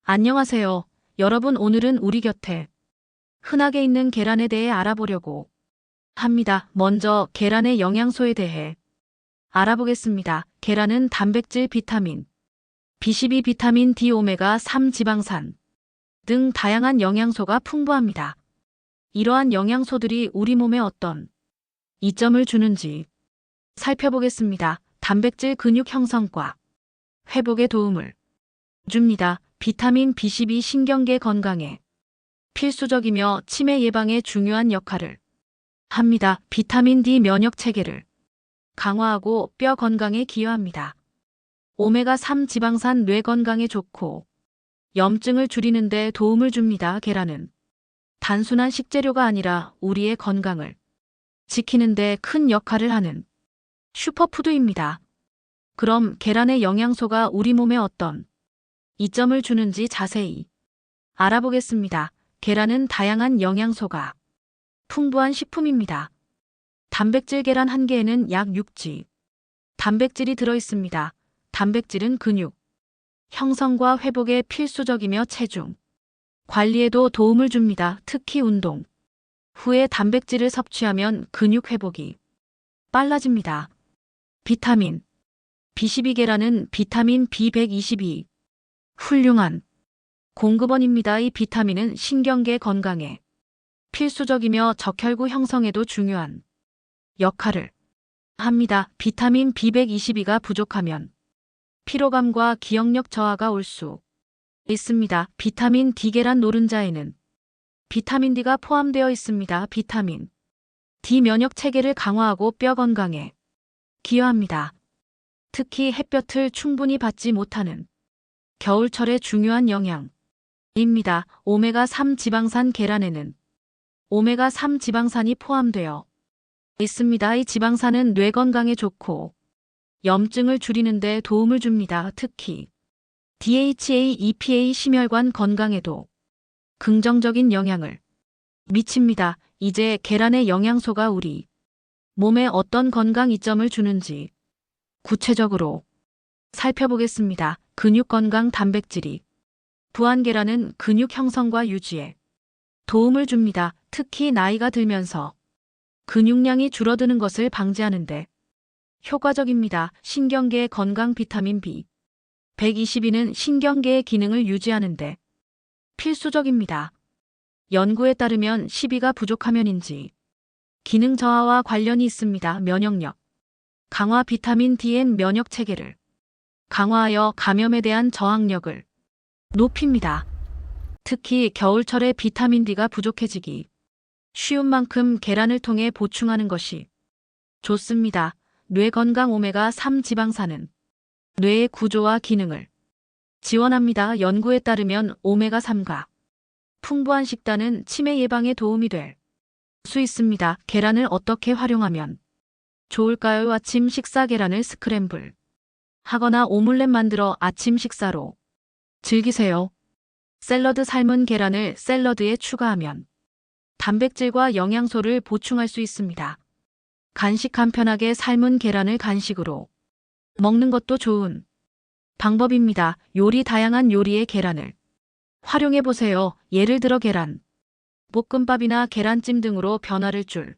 안녕하세요. 여러분, 오늘은 우리 곁에 흔하게 있는 계란에 대해 알아보려고 합니다. 먼저 계란의 영양소에 대해 알아보겠습니다. 계란은 단백질, 비타민, B12, 비타민 D, 오메가3 지방산 등 다양한 영양소가 풍부합니다. 이러한 영양소들이 우리 몸에 어떤 이점을 주는지 살펴보겠습니다. 단백질 근육 형성과 회복에 도움을 줍니다. 비타민 B12 신경계 건강에 필수적이며 치매 예방에 중요한 역할을 합니다. 비타민 D 면역 체계를 강화하고 뼈 건강에 기여합니다. 오메가3 지방산 뇌 건강에 좋고 염증을 줄이는 데 도움을 줍니다. 계란은 단순한 식재료가 아니라 우리의 건강을 지키는 데 큰 역할을 하는 슈퍼푸드입니다. 그럼 계란의 영양소가 우리 몸에 어떤 이점을 주는지 자세히 알아보겠습니다. 계란은 다양한 영양소가 풍부한 식품입니다. 단백질 계란 한 개에는 약 6g 단백질이 들어있습니다. 단백질은 근육 형성과 회복에 필수적이며 체중 관리에도 도움을 줍니다. 특히 운동 후에 단백질을 섭취하면 근육 회복이 빨라집니다. 비타민 B12 계란은 비타민 B122 훌륭한 공급원입니다. 이 비타민은 신경계 건강에 필수적이며 적혈구 형성에도 중요한 역할을 합니다. 비타민 B122가 부족하면 피로감과 기억력 저하가 올 수 있습니다. 비타민 D 계란 노른자에는 비타민 D가 포함되어 있습니다. 비타민 D 면역 체계를 강화하고 뼈 건강에 기여합니다. 특히 햇볕을 충분히 받지 못하는 겨울철에 중요한 영양입니다. 오메가3 지방산 계란에는 오메가3 지방산이 포함되어 있습니다. 이 지방산은 뇌 건강에 좋고 염증을 줄이는 데 도움을 줍니다. 특히 DHA, EPA 심혈관 건강에도 긍정적인 영향을 미칩니다. 이제 계란의 영양소가 우리 몸에 어떤 건강 이점을 주는지 구체적으로 살펴보겠습니다. 근육 건강 단백질이 부한 계란은 근육 형성과 유지에 도움을 줍니다. 특히 나이가 들면서 근육량이 줄어드는 것을 방지하는 데 효과적입니다. 신경계 건강 비타민 B122는 신경계의 기능을 유지하는 데 필수적입니다. 연구에 따르면 12가 부족하면인지 기능 저하와 관련이 있습니다. 면역력 강화 비타민 D는 면역 체계를 강화하여 감염에 대한 저항력을 높입니다. 특히 겨울철에 비타민 D가 부족해지기 쉬운 만큼 계란을 통해 보충하는 것이 좋습니다. 뇌 건강 오메가3 지방산은 뇌의 구조와 기능을 지원합니다. 연구에 따르면 오메가3가 풍부한 식단은 치매 예방에 도움이 될 수 있습니다. 계란을 어떻게 활용하면 좋을까요? 아침 식사 계란을 스크램블 하거나 오믈렛 만들어 아침 식사로 즐기세요. 샐러드 삶은 계란을 샐러드에 추가하면 단백질과 영양소를 보충할 수 있습니다. 간식 간편하게 삶은 계란을 간식으로 먹는 것도 좋은 방법입니다. 요리 다양한 요리에 계란을 활용해 보세요. 예를 들어 계란 볶음밥이나 계란찜 등으로 변화를 줄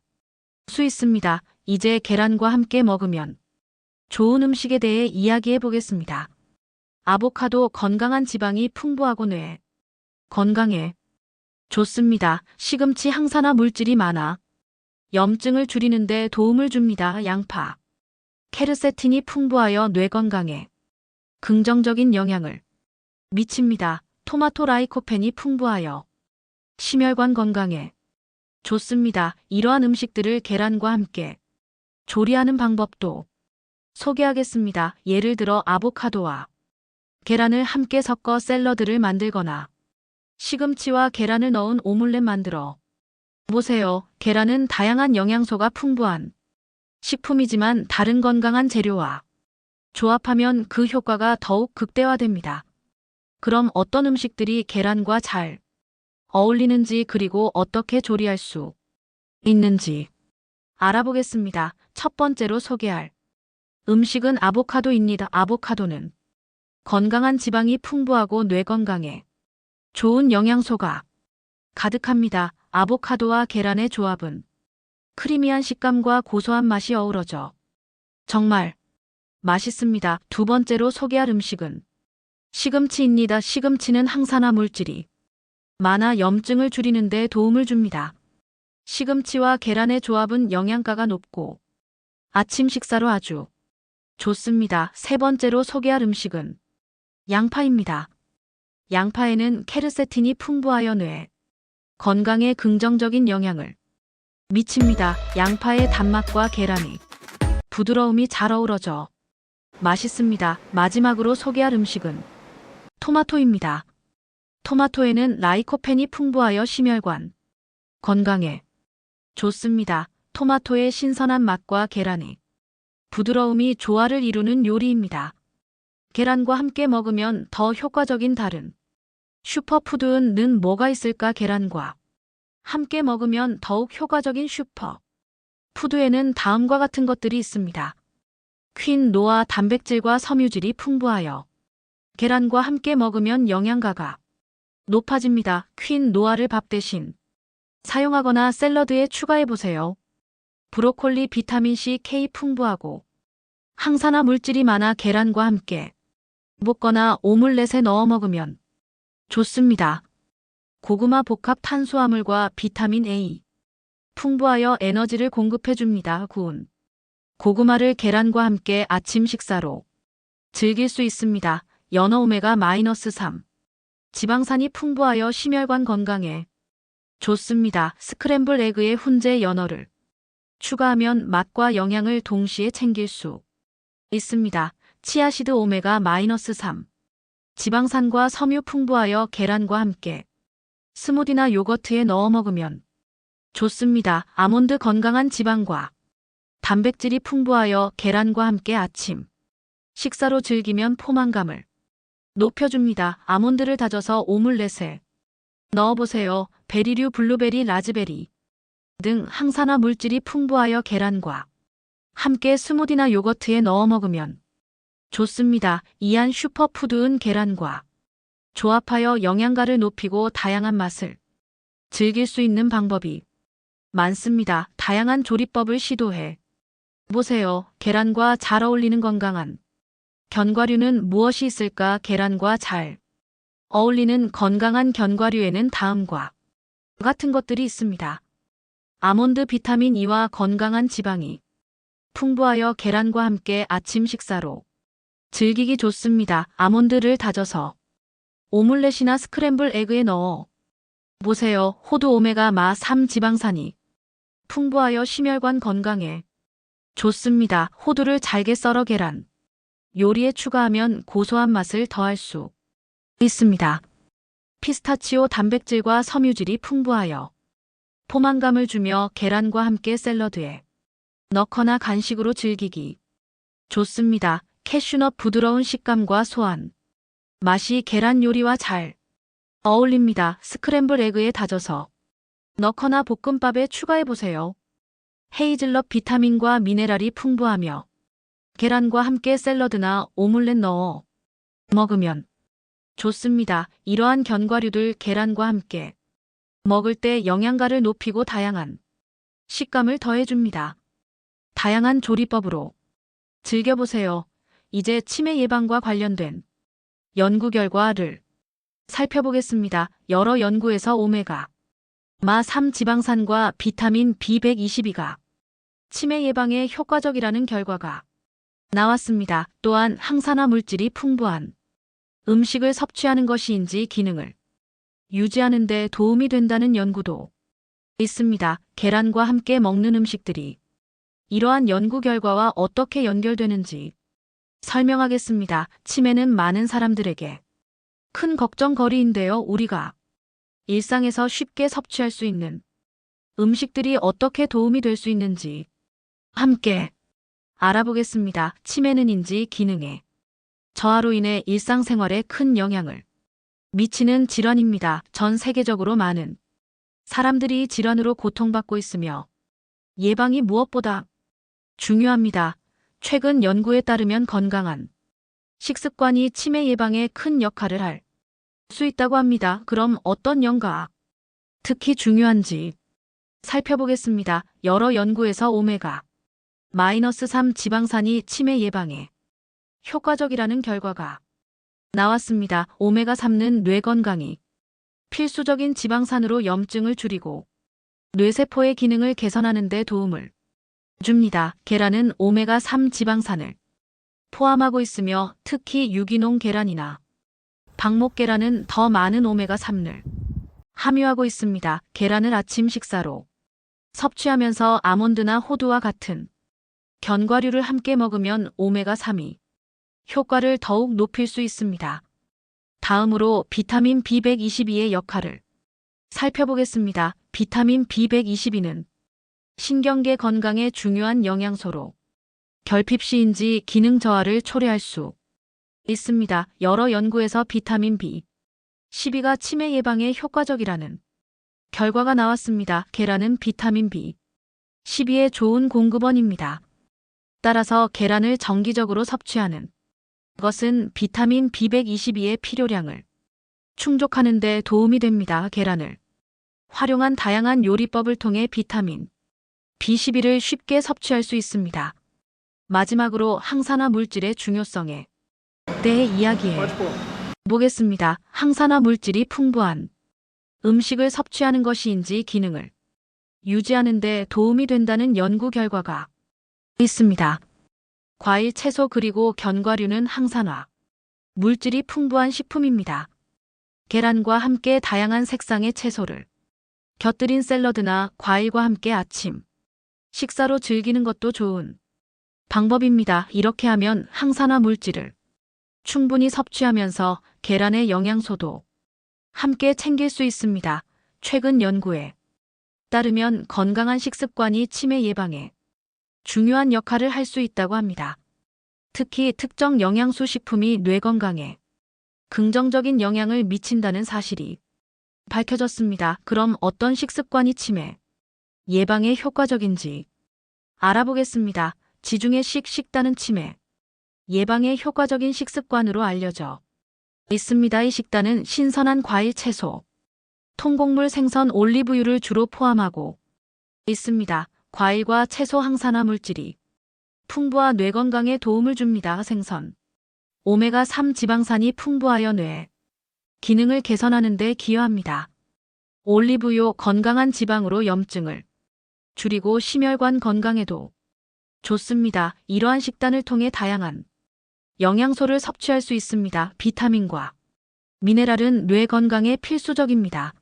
수 있습니다. 이제 계란과 함께 먹으면 좋은 음식에 대해 이야기해 보겠습니다. 아보카도 건강한 지방이 풍부하고 뇌 건강에 좋습니다. 시금치 항산화 물질이 많아 염증을 줄이는 데 도움을 줍니다. 양파 케르세틴이 풍부하여 뇌 건강에 긍정적인 영향을 미칩니다. 토마토 라이코펜이 풍부하여 심혈관 건강에 좋습니다. 이러한 음식들을 계란과 함께 조리하는 방법도 소개하겠습니다. 예를 들어 아보카도와 계란을 함께 섞어 샐러드를 만들거나 시금치와 계란을 넣은 오믈렛 만들어 보세요. 계란은 다양한 영양소가 풍부한 식품이지만 다른 건강한 재료와 조합하면 그 효과가 더욱 극대화됩니다. 그럼 어떤 음식들이 계란과 잘 어울리는지 그리고 어떻게 조리할 수 있는지 알아보겠습니다. 첫 번째로 소개할 음식은 아보카도입니다. 아보카도는 건강한 지방이 풍부하고 뇌 건강에 좋은 영양소가 가득합니다. 아보카도와 계란의 조합은 크리미한 식감과 고소한 맛이 어우러져 정말 맛있습니다. 두 번째로 소개할 음식은 시금치입니다. 시금치는 항산화 물질이 많아 염증을 줄이는 데 도움을 줍니다. 시금치와 계란의 조합은 영양가가 높고 아침 식사로 아주 좋습니다. 세 번째로 소개할 음식은 양파입니다. 양파에는 케르세틴이 풍부하여 뇌 건강에 긍정적인 영향을 미칩니다. 양파의 단맛과 계란이 부드러움이 잘 어우러져 맛있습니다. 마지막으로 소개할 음식은 토마토입니다. 토마토에는 라이코펜이 풍부하여 심혈관 건강에 좋습니다. 토마토의 신선한 맛과 계란의 부드러움이 조화를 이루는 요리입니다. 계란과 함께 먹으면 더 효과적인 다른 슈퍼푸드는 뭐가 있을까? 계란과 함께 먹으면 더욱 효과적인 슈퍼푸드에는 다음과 같은 것들이 있습니다. 퀸노아 단백질과 섬유질이 풍부하여 계란과 함께 먹으면 영양가가 높아집니다. 퀸노아를 밥 대신 사용하거나 샐러드에 추가해보세요. 브로콜리 비타민C, K 풍부하고 항산화 물질이 많아 계란과 함께 볶거나 오믈렛에 넣어 먹으면 좋습니다. 고구마 복합 탄수화물과 비타민 A 풍부하여 에너지를 공급해줍니다. 구운 고구마를 계란과 함께 아침 식사로 즐길 수 있습니다. 연어 오메가-3 지방산이 풍부하여 심혈관 건강에 좋습니다. 스크램블 에그에 훈제 연어를 추가하면 맛과 영양을 동시에 챙길 수 있습니다. 치아시드 오메가-3 지방산과 섬유 풍부하여 계란과 함께 스무디나 요거트에 넣어 먹으면 좋습니다. 아몬드 건강한 지방과 단백질이 풍부하여 계란과 함께 아침 식사로 즐기면 포만감을 높여줍니다. 아몬드를 다져서 오믈렛에 넣어보세요. 베리류, 블루베리, 라즈베리 등 항산화 물질이 풍부하여 계란과 함께 스무디나 요거트에 넣어 먹으면 좋습니다. 이한 슈퍼푸드은 계란과 조합하여 영양가를 높이고 다양한 맛을 즐길 수 있는 방법이 많습니다. 다양한 조리법을 시도해 보세요. 계란과 잘 어울리는 건강한 견과류는 무엇이 있을까? 계란과 잘 어울리는 건강한 견과류에는 다음과 같은 것들이 있습니다. 아몬드 비타민 E와 건강한 지방이 풍부하여 계란과 함께 아침 식사로 즐기기 좋습니다. 아몬드를 다져서 오믈렛이나 스크램블 에그에 넣어 보세요. 호두 오메가-3 지방산이 풍부하여 심혈관 건강에 좋습니다. 호두를 잘게 썰어 계란 요리에 추가하면 고소한 맛을 더할 수 있습니다. 피스타치오 단백질과 섬유질이 풍부하여 포만감을 주며 계란과 함께 샐러드에 넣거나 간식으로 즐기기 좋습니다. 캐슈넛 부드러운 식감과 소한 맛이 계란 요리와 잘 어울립니다. 스크램블 에그에 다져서 넣거나 볶음밥에 추가해보세요. 헤이즐넛 비타민과 미네랄이 풍부하며 계란과 함께 샐러드나 오믈렛 넣어 먹으면 좋습니다. 이러한 견과류들 계란과 함께 먹을 때 영양가를 높이고 다양한 식감을 더해줍니다. 다양한 조리법으로 즐겨보세요. 이제 치매 예방과 관련된 연구 결과를 살펴보겠습니다. 여러 연구에서 오메가-3 지방산과 비타민 B122가 치매 예방에 효과적이라는 결과가 나왔습니다. 또한 항산화 물질이 풍부한 음식을 섭취하는 것이 인지 기능을 유지하는 데 도움이 된다는 연구도 있습니다. 계란과 함께 먹는 음식들이 이러한 연구 결과와 어떻게 연결되는지 설명하겠습니다. 치매는 많은 사람들에게 큰 걱정거리인데요. 우리가 일상에서 쉽게 섭취할 수 있는 음식들이 어떻게 도움이 될 수 있는지 함께 알아보겠습니다. 치매는 인지 기능의 저하로 인해 일상생활에 큰 영향을 미치는 질환입니다. 전 세계적으로 많은 사람들이 이 질환으로 고통받고 있으며 예방이 무엇보다 중요합니다. 최근 연구에 따르면 건강한 식습관이 치매 예방에 큰 역할을 할 수 있다고 합니다. 그럼 어떤 연가, 특히 중요한지 살펴보겠습니다. 여러 연구에서 오메가-3 지방산이 치매 예방에 효과적이라는 결과가 나왔습니다. 오메가3는 뇌 건강이 필수적인 지방산으로 염증을 줄이고 뇌세포의 기능을 개선하는 데 도움을 줍니다. 계란은 오메가3 지방산을 포함하고 있으며 특히 유기농 계란이나 방목 계란은 더 많은 오메가3를 함유하고 있습니다. 계란을 아침 식사로 섭취하면서 아몬드나 호두와 같은 견과류를 함께 먹으면 오메가3이 효과를 더욱 높일 수 있습니다. 다음으로 비타민 B122의 역할을 살펴보겠습니다. 비타민 B122는 신경계 건강에 중요한 영양소로 결핍 시인지 기능 저하를 초래할 수 있습니다. 여러 연구에서 비타민 B12가 치매 예방에 효과적이라는 결과가 나왔습니다. 계란은 비타민 B12의 좋은 공급원입니다. 따라서 계란을 정기적으로 섭취하는 것은 비타민 B122의 필요량을 충족하는 데 도움이 됩니다. 계란을 활용한 다양한 요리법을 통해 비타민 B12를 쉽게 섭취할 수 있습니다. 마지막으로 항산화 물질의 중요성에 대해 이야기해 보겠습니다. 항산화 물질이 풍부한 음식을 섭취하는 것이인지 기능을 유지하는 데 도움이 된다는 연구 결과가 있습니다. 과일, 채소 그리고 견과류는 항산화 물질이 풍부한 식품입니다. 계란과 함께 다양한 색상의 채소를 곁들인 샐러드나 과일과 함께 아침 식사로 즐기는 것도 좋은 방법입니다. 이렇게 하면 항산화 물질을 충분히 섭취하면서 계란의 영양소도 함께 챙길 수 있습니다. 최근 연구에 따르면 건강한 식습관이 치매 예방에 중요한 역할을 할 수 있다고 합니다. 특히 특정 영양소 식품이 뇌 건강에 긍정적인 영향을 미친다는 사실이 밝혀졌습니다. 그럼 어떤 식습관이 치매 예방에 효과적인지 알아보겠습니다. 지중해 식단은 치매 예방에 효과적인 식습관으로 알려져 있습니다. 이 식단은 신선한 과일, 채소, 통곡물, 생선, 올리브유를 주로 포함하고 있습니다. 과일과 채소 항산화 물질이 풍부하 뇌 건강에 도움을 줍니다. 생선, 오메가3 지방산이 풍부하여 뇌 기능을 개선하는 데 기여합니다. 올리브유 건강한 지방으로 염증을 줄이고 심혈관 건강에도 좋습니다. 이러한 식단을 통해 다양한 영양소를 섭취할 수 있습니다. 비타민과 미네랄은 뇌 건강에 필수적입니다.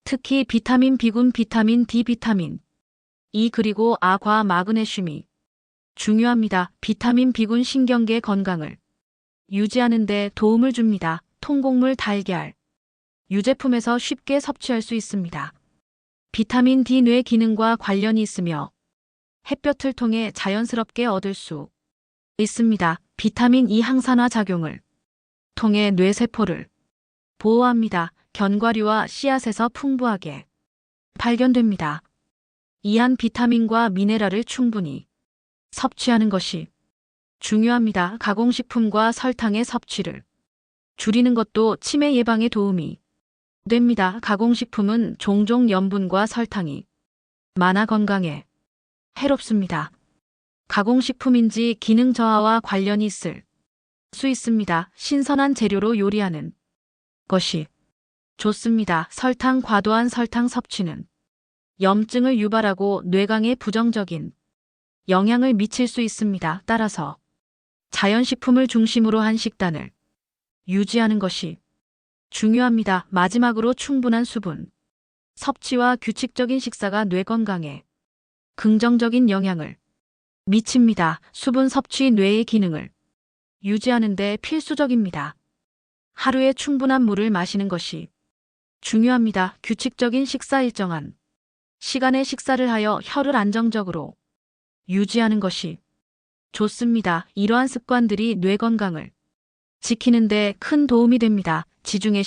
특히 비타민 B군, 비타민 D, 비타민 E 그리고 아과 마그네슘이 중요합니다. 비타민 B군 신경계 건강을 유지하는 데 도움을 줍니다. 통곡물, 달걀, 유제품에서 쉽게 섭취할 수 있습니다. 비타민 D 뇌 기능과 관련이 있으며 햇볕을 통해 자연스럽게 얻을 수 있습니다. 비타민 E 항산화 작용을 통해 뇌세포를 보호합니다. 견과류와 씨앗에서 풍부하게 발견됩니다. 이한 비타민과 미네랄을 충분히 섭취하는 것이 중요합니다. 가공식품과 설탕의 섭취를 줄이는 것도 치매 예방에 도움이 됩니다. 가공식품은 종종 염분과 설탕이 많아 건강에 해롭습니다. 가공식품인지 기능 저하와 관련이 있을 수 있습니다. 신선한 재료로 요리하는 것이 좋습니다. 설탕, 과도한 설탕 섭취는 염증을 유발하고 뇌강에 부정적인 영향을 미칠 수 있습니다. 따라서 자연식품을 중심으로 한 식단을 유지하는 것이 중요합니다. 마지막으로 충분한 수분 섭취와 규칙적인 식사가 뇌 건강에 긍정적인 영향을 미칩니다. 수분 섭취 뇌의 기능을 유지하는 데 필수적입니다. 하루에 충분한 물을 마시는 것이 중요합니다. 규칙적인 식사 일정한 시간에 식사를 하여 혈을 안정적으로 유지하는 것이 좋습니다. 이러한 습관들이 뇌 건강을 지키는 데 큰 도움이 됩니다. 지중해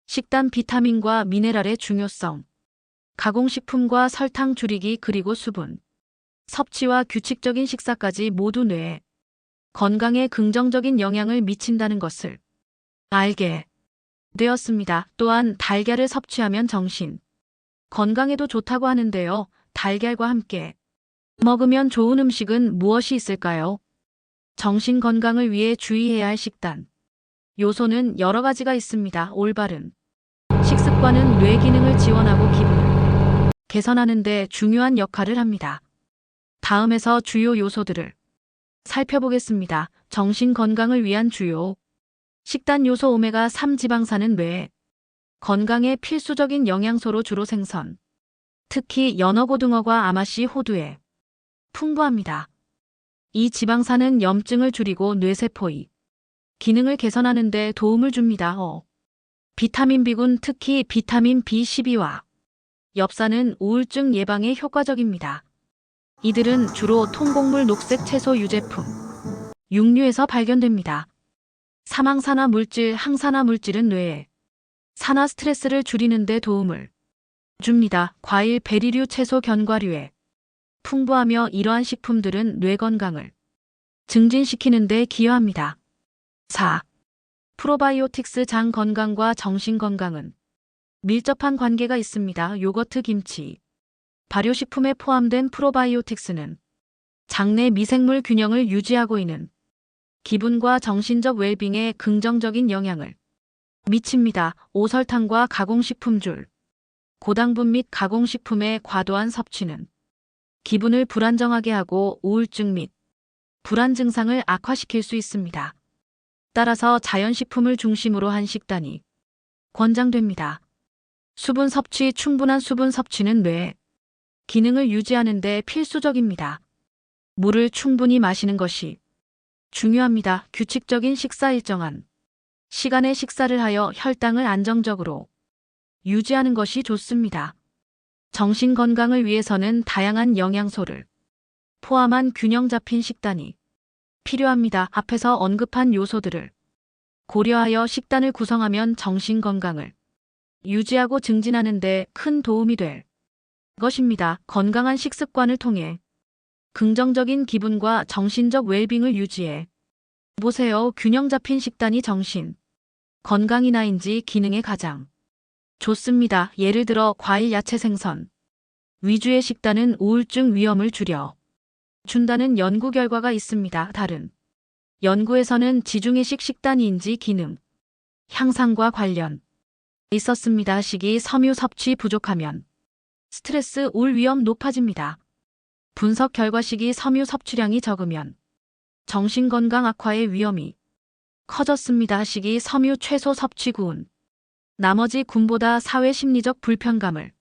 식단 비타민과 미네랄의 중요성, 가공식품과 설탕 줄이기 그리고 수분 섭취와 규칙적인 식사까지 모두 뇌 건강에 긍정적인 영향을 미친다는 것을 알게 되었습니다. 또한 달걀을 섭취하면 정신 건강에도 좋다고 하는데요. 달걀과 함께 먹으면 좋은 음식은 무엇이 있을까요? 정신 건강을 위해 주의해야 할 식단. 요소는 여러 가지가 있습니다. 올바른 식습관은 뇌 기능을 지원하고 기분을 개선하는 데 중요한 역할을 합니다. 다음에서 주요 요소들을 살펴보겠습니다. 정신 건강을 위한 주요 식단 요소 오메가3 지방산은 뇌 건강에 필수적인 영양소로 주로 생선, 특히 연어고등어과 아마씨 호두에 풍부합니다. 이 지방산은 염증을 줄이고 뇌세포의 기능을 개선하는 데 도움을 줍니다. 비타민 B군 특히 비타민 B12와 엽산은 우울증 예방에 효과적입니다. 이들은 주로 통곡물 녹색 채소 유제품, 육류에서 발견됩니다. 사망산화 물질, 항산화 물질은 뇌에 산화 스트레스를 줄이는 데 도움을 줍니다. 과일, 베리류, 채소, 견과류에 풍부하며 이러한 식품들은 뇌 건강을 증진시키는 데 기여합니다. 4. 프로바이오틱스 장 건강과 정신 건강은 밀접한 관계가 있습니다. 요거트, 김치, 발효식품에 포함된 프로바이오틱스는 장내 미생물 균형을 유지하고 있는 기분과 정신적 웰빙에 긍정적인 영향을 미칩니다. 오설탕과 가공식품줄, 고당분 및 가공식품의 과도한 섭취는 기분을 불안정하게 하고 우울증 및 불안 증상을 악화시킬 수 있습니다. 따라서 자연식품을 중심으로 한 식단이 권장됩니다. 수분 섭취, 충분한 수분 섭취는 뇌 기능을 유지하는 데 필수적입니다. 물을 충분히 마시는 것이 중요합니다. 규칙적인 식사 일정한 시간에 식사를 하여 혈당을 안정적으로 유지하는 것이 좋습니다. 정신 건강을 위해서는 다양한 영양소를 포함한 균형 잡힌 식단이 필요합니다. 앞에서 언급한 요소들을 고려하여 식단을 구성하면 정신 건강을 유지하고 증진하는 데 큰 도움이 될 것입니다. 건강한 식습관을 통해 긍정적인 기분과 정신적 웰빙을 유지해 보세요. 균형 잡힌 식단이 정신 건강이나인지 기능에 가장 좋습니다. 예를 들어 과일, 야채, 생선 위주의 식단은 우울증 위험을 줄여 준다는 연구 결과가 있습니다. 다른 연구에서는 지중해식 식단인지 기능 향상과 관련 있었습니다. 식이 섬유 섭취 부족하면 스트레스, 우울 위험 높아집니다. 분석 결과 식이 섬유 섭취량이 적으면 정신건강 악화의 위험이 커졌습니다. 식이 섬유 최소 섭취 구운 나머지 군보다 사회 심리적 불편감을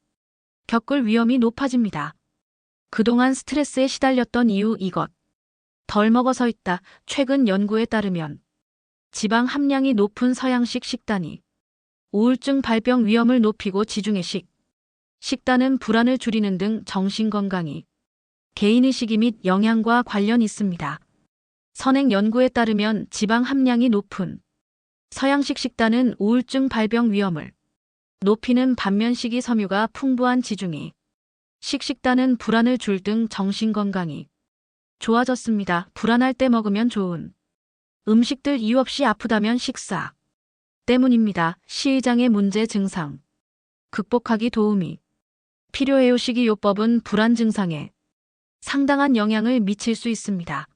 겪을 위험이 높아집니다. 그동안 스트레스에 시달렸던 이유 이것 덜 먹어서 있다. 최근 연구에 따르면 지방 함량이 높은 서양식 식단이 우울증 발병 위험을 높이고 지중해식 식단은 불안을 줄이는 등 정신건강이 개인의 시기 및 영양과 관련 있습니다. 선행 연구에 따르면 지방 함량이 높은 서양식 식단은 우울증 발병 위험을 높이는 반면 식이섬유가 풍부한 지중해 식단은 불안을 줄 등 정신건강이 좋아졌습니다. 불안할 때 먹으면 좋은 음식들 이유 없이 아프다면 식사 때문입니다. 시의장의 문제 증상 극복하기 도움이 필요해요. 식이요법은 불안 증상에 상당한 영향을 미칠 수 있습니다.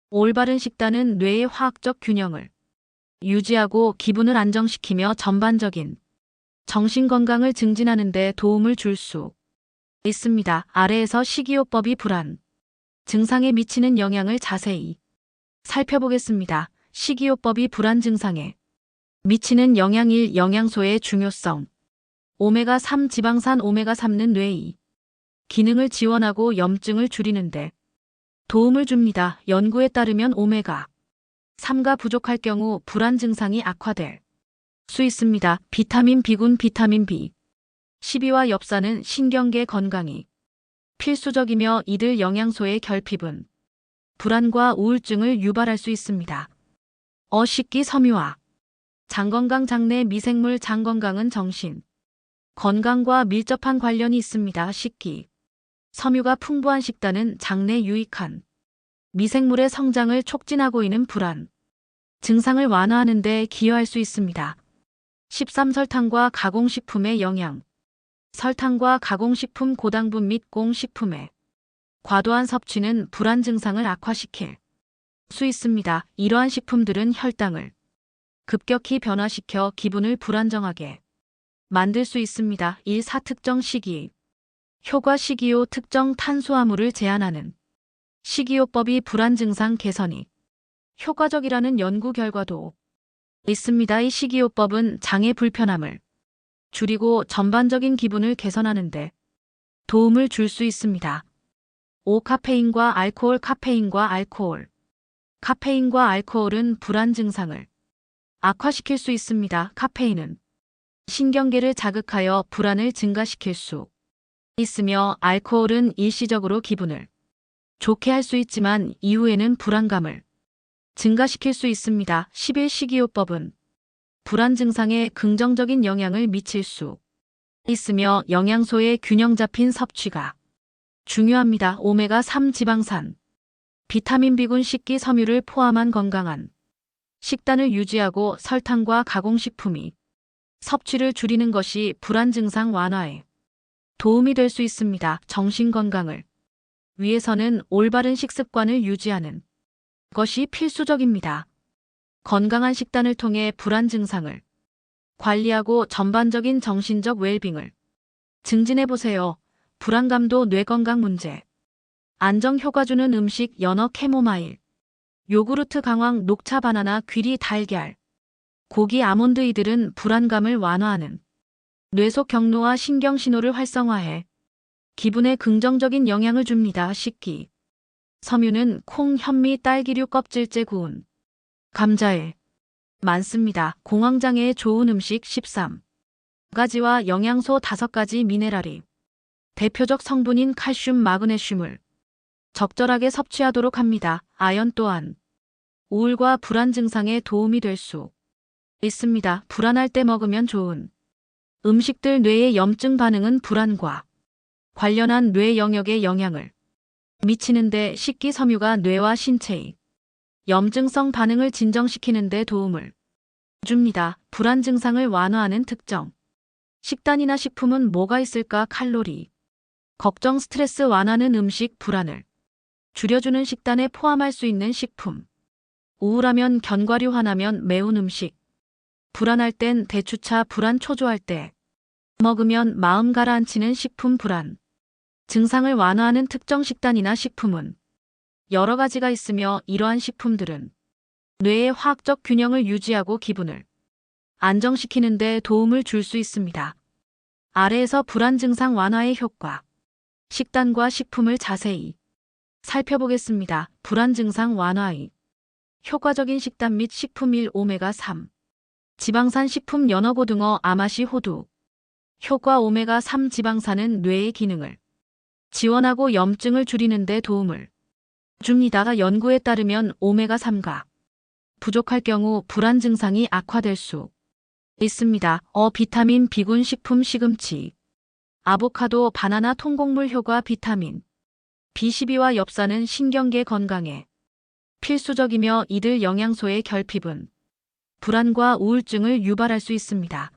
올바른 식단은 뇌의 화학적 균형을 유지하고 기분을 안정시키며 전반적인 정신건강을 증진하는 데 도움을 줄 수 있습니다. 아래에서 식이요법이 불안 증상에 미치는 영향을 자세히 살펴보겠습니다. 식이요법이 불안 증상에 미치는 영향 1. 영양소의 중요성 오메가3 지방산 오메가3는 뇌의 기능을 지원하고 염증을 줄이는 데 도움을 줍니다. 연구에 따르면 오메가3가 부족할 경우 불안 증상이 악화될 수 있습니다. 비타민 B군 비타민 B12와 엽산은 신경계 건강이 필수적이며 이들 영양소의 결핍은 불안과 우울증을 유발할 수 있습니다. 식기 섬유화 장건강 장내 미생물 장건강은 정신 건강과 밀접한 관련이 있습니다. 식기 섬유가 풍부한 식단은 장내 유익한 미생물의 성장을 촉진하고 있는 불안 증상을 완화하는 데 기여할 수 있습니다. 13. 설탕과 가공식품의 영양. 설탕과 가공식품 고당분 및 공식품의 과도한 섭취는 불안 증상을 악화시킬 수 있습니다. 이러한 식품들은 혈당을 급격히 변화시켜 기분을 불안정하게 만들 수 있습니다. 1. 사특정 식이입. 효과. 식이요 특정 탄수화물을 제한하는 식이요법이 불안 증상 개선이 효과적이라는 연구 결과도 있습니다. 이 식이요법은 장의 불편함을 줄이고 전반적인 기분을 개선하는 데 도움을 줄 수 있습니다. 5. 카페인과 알코올. 카페인과 알코올. 카페인과 알코올은 불안 증상을 악화시킬 수 있습니다. 카페인은 신경계를 자극하여 불안을 증가시킬 수 있으며 알코올은 일시적으로 기분을 좋게 할 수 있지만 이후에는 불안감을 증가시킬 수 있습니다. 11. 식이요법은 불안 증상에 긍정적인 영향을 미칠 수 있으며 영양소의 균형 잡힌 섭취가 중요합니다. 오메가3 지방산, 비타민 B군 식기 섬유를 포함한 건강한 식단을 유지하고 설탕과 가공식품이 섭취를 줄이는 것이 불안 증상 완화에 도움이 될 수 있습니다. 정신 건강을 위해서는 올바른 식습관을 유지하는 것이 필수적입니다. 건강한 식단을 통해 불안 증상을 관리하고 전반적인 정신적 웰빙을 증진해 보세요. 불안감도 뇌 건강 문제. 안정 효과 주는 음식. 연어, 캐모마일, 요구르트, 강황, 녹차, 바나나, 귀리, 달걀, 고기, 아몬드. 이들은 불안감을 완화하는 뇌속 경로와 신경 신호를 활성화해 기분에 긍정적인 영향을 줍니다. 식기 섬유는 콩, 현미, 딸기류, 껍질째 구운 감자에 많습니다. 공황장애에 좋은 음식. 13. 가지와 영양소 5가지. 미네랄이 대표적 성분인 칼슘, 마그네슘을 적절하게 섭취하도록 합니다. 아연 또한 우울과 불안 증상에 도움이 될 수 있습니다. 불안할 때 먹으면 좋은 음식들. 뇌의 염증 반응은 불안과 관련한 뇌 영역에 영향을 미치는데 식기섬유가 뇌와 신체의 염증성 반응을 진정시키는 데 도움을 줍니다. 불안 증상을 완화하는 특정 식단이나 식품은 뭐가 있을까? 칼로리 걱정, 스트레스 완화는 음식. 불안을 줄여주는 식단에 포함할 수 있는 식품. 우울하면 견과류, 화나면 매운 음식. 불안할 땐 대추차, 불안 초조할 때 먹으면 마음 가라앉히는 식품. 불안 증상을 완화하는 특정 식단이나 식품은 여러 가지가 있으며 이러한 식품들은 뇌의 화학적 균형을 유지하고 기분을 안정시키는 데 도움을 줄 수 있습니다. 아래에서 불안 증상 완화의 효과, 식단과 식품을 자세히 살펴보겠습니다. 불안 증상 완화의 효과적인 식단 및 식품. 1. 오메가3 지방산 식품. 연어, 고등어, 아마시, 호두. 효과. 오메가3 지방산은 뇌의 기능을 지원하고 염증을 줄이는 데 도움을 줍니다. 연구에 따르면 오메가3가 부족할 경우 불안 증상이 악화될 수 있습니다. 비타민 B군 식품. 시금치, 아보카도, 바나나. 통곡물. 효과. 비타민 B12와 엽산은 신경계 건강에 필수적이며 이들 영양소의 결핍은 불안과 우울증을 유발할 수 있습니다.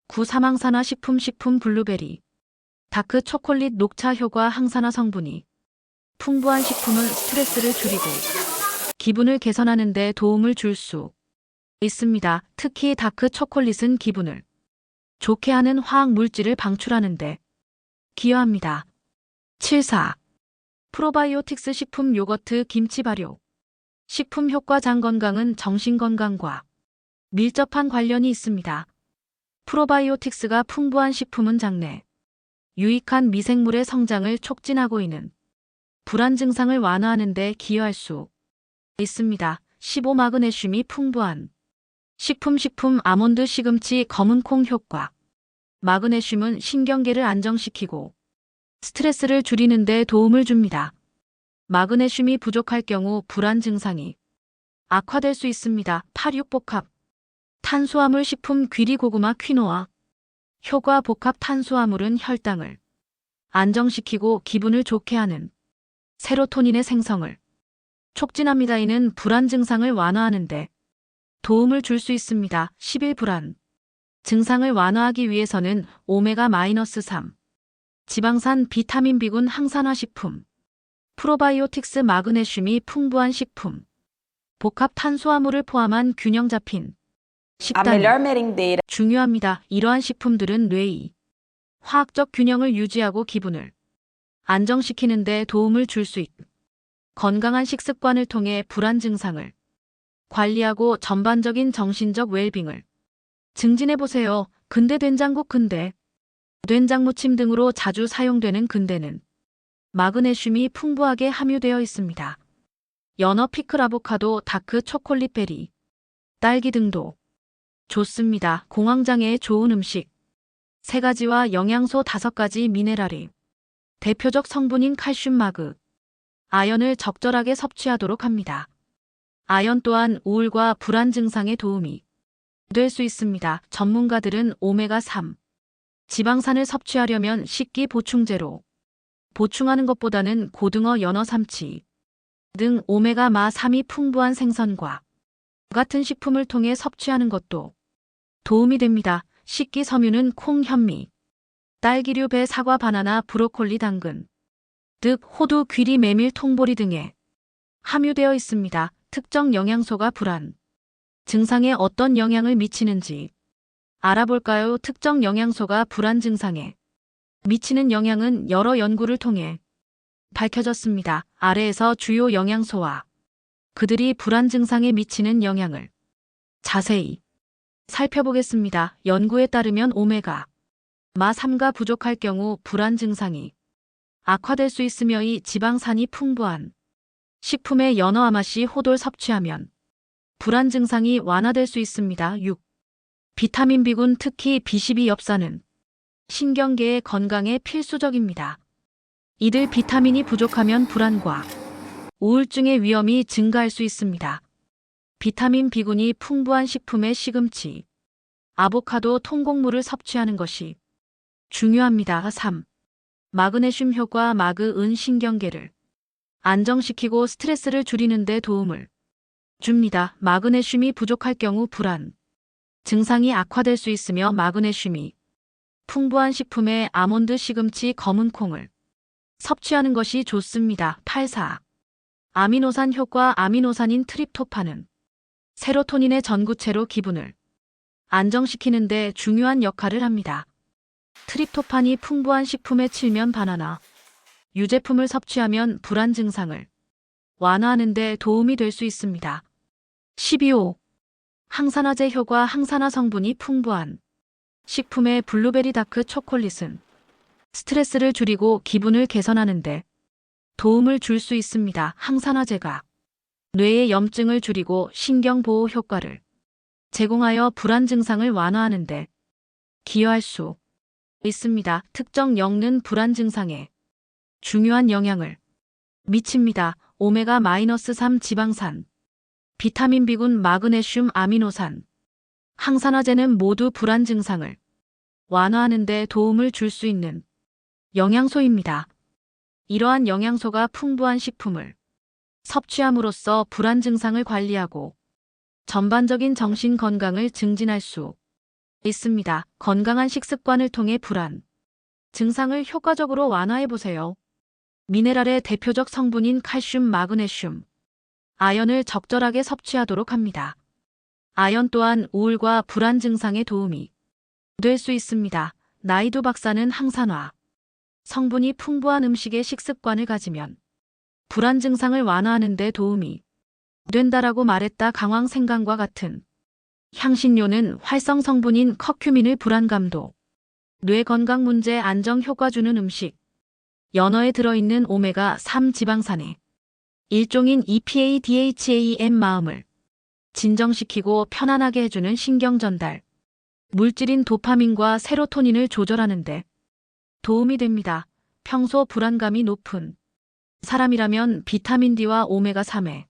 9. 사망산화 식품. 식품. 블루베리, 다크 초콜릿, 녹차. 효과. 항산화 성분이 풍부한 식품은 스트레스를 줄이고 기분을 개선하는 데 도움을 줄 수 있습니다. 특히 다크 초콜릿은 기분을 좋게 하는 화학 물질을 방출하는 데 기여합니다. 7. 4. 프로바이오틱스 식품. 요거트, 김치, 발효 식품. 효과. 장 건강은 정신 건강과 밀접한 관련이 있습니다. 프로바이오틱스가 풍부한 식품은 장내 유익한 미생물의 성장을 촉진하고 있는 불안 증상을 완화하는 데 기여할 수 있습니다. 15. 마그네슘이 풍부한 식품. 아몬드, 시금치, 검은콩. 효과. 마그네슘은 신경계를 안정시키고 스트레스를 줄이는 데 도움을 줍니다. 마그네슘이 부족할 경우 불안 증상이 악화될 수 있습니다. 8. 6. 복합 탄수화물 식품. 귀리, 고구마, 퀴노아. 효과. 복합 탄수화물은 혈당을 안정시키고 기분을 좋게 하는 세로토닌의 생성을 촉진합니다. 이는 불안 증상을 완화하는 데 도움을 줄 수 있습니다. 11. 불안 증상을 완화하기 위해서는 오메가-3, 지방산 비타민 B군 항산화 식품, 프로바이오틱스 마그네슘이 풍부한 식품, 복합 탄수화물을 포함한 균형 잡힌 A 식단이 melhor merendeira 중요합니다. 이러한 식품들은 뇌의 화학적 균형을 유지하고 기분을 안정시키는 데 도움을 줄 수 있고 건강한 식습관을 통해 불안 증상을 관리하고 전반적인 정신적 웰빙을 증진해보세요. 근대 된장국 근대, 된장무침 등으로 자주 사용되는 근대는 마그네슘이 풍부하게 함유되어 있습니다. 연어, 피클, 아보카도, 다크 초콜릿, 베리, 딸기 등도 좋습니다. 공황장애에 좋은 음식 3가지와 영양소 5가지 미네랄이 대표적 성분인 칼슘, 마그, 아연을 적절하게 섭취하도록 합니다. 아연 또한 우울과 불안 증상에 도움이 될 수 있습니다. 전문가들은 오메가3 지방산을 섭취하려면 식기 보충제로 보충하는 것보다는 고등어, 연어, 삼치 등 오메가3이 풍부한 생선과 같은 식품을 통해 섭취하는 것도 도움이 됩니다. 식기 섬유는 콩, 현미, 딸기류, 배, 사과, 바나나, 브로콜리, 당근, 득, 호두, 귀리, 메밀, 통보리 등에 함유되어 있습니다. 특정 영양소가 불안 증상에 어떤 영향을 미치는지 알아볼까요? 특정 영양소가 불안 증상에 미치는 영향은 여러 연구를 통해 밝혀졌습니다. 아래에서 주요 영양소와 그들이 불안 증상에 미치는 영향을 자세히 살펴보겠습니다. 연구에 따르면 오메가3가 부족할 경우 불안 증상이 악화될 수 있으며 이 지방산이 풍부한 식품에 연어, 아마씨, 호돌 섭취하면 불안 증상이 완화될 수 있습니다. 6. 비타민 B군 특히 B12 엽산은 신경계의 건강에 필수적입니다. 이들 비타민이 부족하면 불안과 우울증의 위험이 증가할 수 있습니다. 비타민 B군이 풍부한 식품에 시금치, 아보카도, 통곡물을 섭취하는 것이 중요합니다. 3. 마그네슘 효과 마그, 은 신경계를 안정시키고 스트레스를 줄이는 데 도움을 줍니다. 마그네슘이 부족할 경우 불안 증상이 악화될 수 있으며 마그네슘이 풍부한 식품에 아몬드, 시금치, 검은 콩을 섭취하는 것이 좋습니다. 8.4. 아미노산 효과 아미노산인 트립토판은 세로토닌의 전구체로 기분을 안정시키는 데 중요한 역할을 합니다. 트립토판이 풍부한 식품에 칠면 바나나, 유제품을 섭취하면 불안 증상을 완화하는 데 도움이 될 수 있습니다. 12호. 항산화제 효과 항산화 성분이 풍부한 식품의 블루베리, 다크 초콜릿은 스트레스를 줄이고 기분을 개선하는 데 도움을 줄 수 있습니다. 항산화제가 뇌의 염증을 줄이고 신경보호 효과를 제공하여 불안 증상을 완화하는 데 기여할 수 있습니다. 특정 영는 불안 증상에 중요한 영향을 미칩니다. 오메가-3 지방산, 비타민 B군, 마그네슘, 아미노산, 항산화제는 모두 불안 증상을 완화하는 데 도움을 줄 수 있는 영양소입니다. 이러한 영양소가 풍부한 식품을 섭취함으로써 불안 증상을 관리하고 전반적인 정신 건강을 증진할 수 있습니다. 건강한 식습관을 통해 불안 증상을 효과적으로 완화해보세요. 미네랄의 대표적 성분인 칼슘, 마그네슘, 아연을 적절하게 섭취하도록 합니다. 아연 또한 우울과 불안 증상에 도움이 될 수 있습니다. 나이두 박사는 항산화 성분이 풍부한 음식의 식습관을 가지면 불안 증상을 완화하는 데 도움이 된다라고 말했다. 강황 생강과 같은 향신료는 활성 성분인 커큐민을 불안감도, 뇌 건강 문제 안정 효과 주는 음식, 연어에 들어있는 오메가3 지방산의 일종인 EPA, DHAM 마음을 진정시키고 편안하게 해주는 신경 전달 물질인 도파민과 세로토닌을 조절하는 데 도움이 됩니다. 평소 불안감이 높은 사람이라면 비타민 D와 오메가3에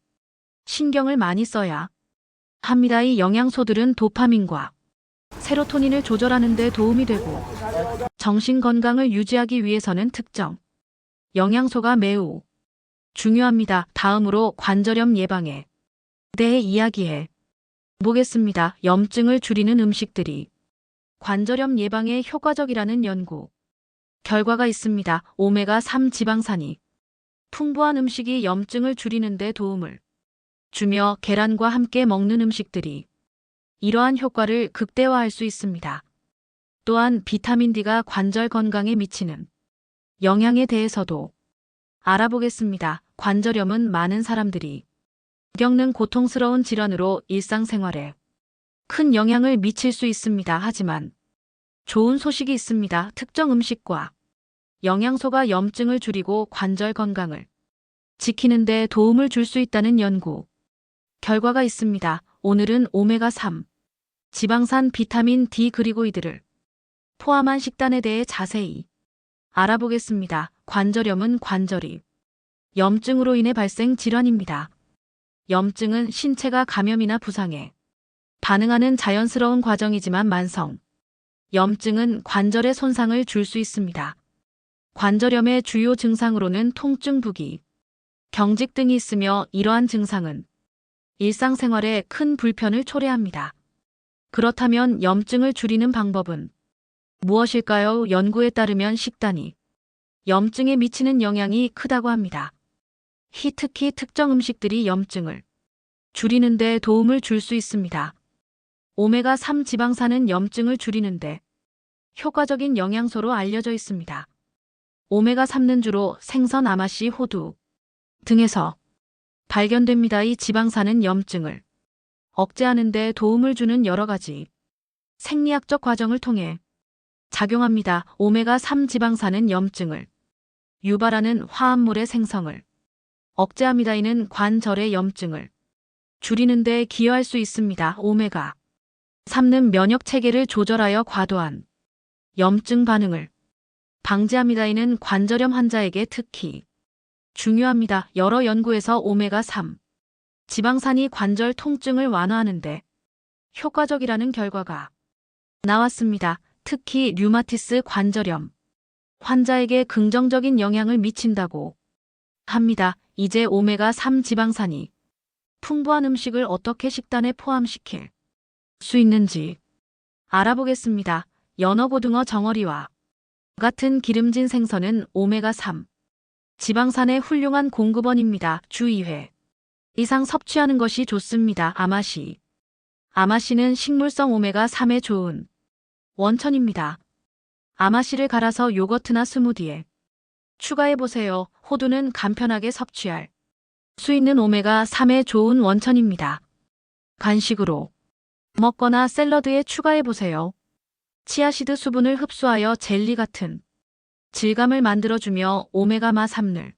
신경을 많이 써야 합니다. 이 영양소들은 도파민과 세로토닌을 조절하는 데 도움이 되고 정신 건강을 유지하기 위해서는 특정 영양소가 매우 중요합니다. 다음으로 관절염 예방에 대해 이야기해 보겠습니다. 염증을 줄이는 음식들이 관절염 예방에 효과적이라는 연구 결과가 있습니다. 오메가3 지방산이 풍부한 음식이 염증을 줄이는 데 도움을 주며 계란과 함께 먹는 음식들이 이러한 효과를 극대화할 수 있습니다. 또한 비타민 D가 관절 건강에 미치는 영향에 대해서도 알아보겠습니다. 관절염은 많은 사람들이 겪는 고통스러운 질환으로 일상생활에 큰 영향을 미칠 수 있습니다. 하지만 좋은 소식이 있습니다. 특정 음식과 영양소가 염증을 줄이고 관절 건강을 지키는 데 도움을 줄 수 있다는 연구 결과가 있습니다. 오늘은 오메가3 지방산 비타민 D 그리고 이들을 포함한 식단에 대해 자세히 알아보겠습니다. 관절염은 관절이 염증으로 인해 발생 질환입니다. 염증은 신체가 감염이나 부상에 반응하는 자연스러운 과정이지만 만성 염증은 관절에 손상을 줄 수 있습니다. 관절염의 주요 증상으로는 통증, 부기, 경직 등이 있으며 이러한 증상은 일상생활에 큰 불편을 초래합니다. 그렇다면 염증을 줄이는 방법은 무엇일까요? 연구에 따르면 식단이 염증에 미치는 영향이 크다고 합니다. 특히 특정 음식들이 염증을 줄이는 데 도움을 줄 수 있습니다. 오메가3 지방산은 염증을 줄이는 데 효과적인 영양소로 알려져 있습니다. 오메가3는 주로 생선, 아마씨, 호두 등에서 발견됩니다. 이 지방산은 염증을 억제하는 데 도움을 주는 여러 가지 생리학적 과정을 통해 작용합니다. 오메가3 지방산은 염증을 유발하는 화합물의 생성을 억제합니다. 이는 관절의 염증을 줄이는 데 기여할 수 있습니다. 오메가3는 면역 체계를 조절하여 과도한 염증 반응을 방지합니다. 이는 관절염 환자에게 특히 중요합니다. 여러 연구에서 오메가3 지방산이 관절 통증을 완화하는 데 효과적이라는 결과가 나왔습니다. 특히 류마티스 관절염 환자에게 긍정적인 영향을 미친다고 합니다. 이제 오메가3 지방산이 풍부한 음식을 어떻게 식단에 포함시킬 수 있는지 알아보겠습니다. 연어, 고등어, 정어리와 같은 기름진 생선은 오메가3 지방산의 훌륭한 공급원입니다. 주 2회 이상 섭취하는 것이 좋습니다. 아마씨는 식물성 오메가3에 좋은 원천입니다. 아마씨를 갈아서 요거트나 스무디에 추가해보세요. 호두는 간편하게 섭취할 수 있는 오메가3에 좋은 원천입니다. 간식으로 먹거나 샐러드에 추가해보세요. 치아시드 수분을 흡수하여 젤리 같은 질감을 만들어주며 오메가3를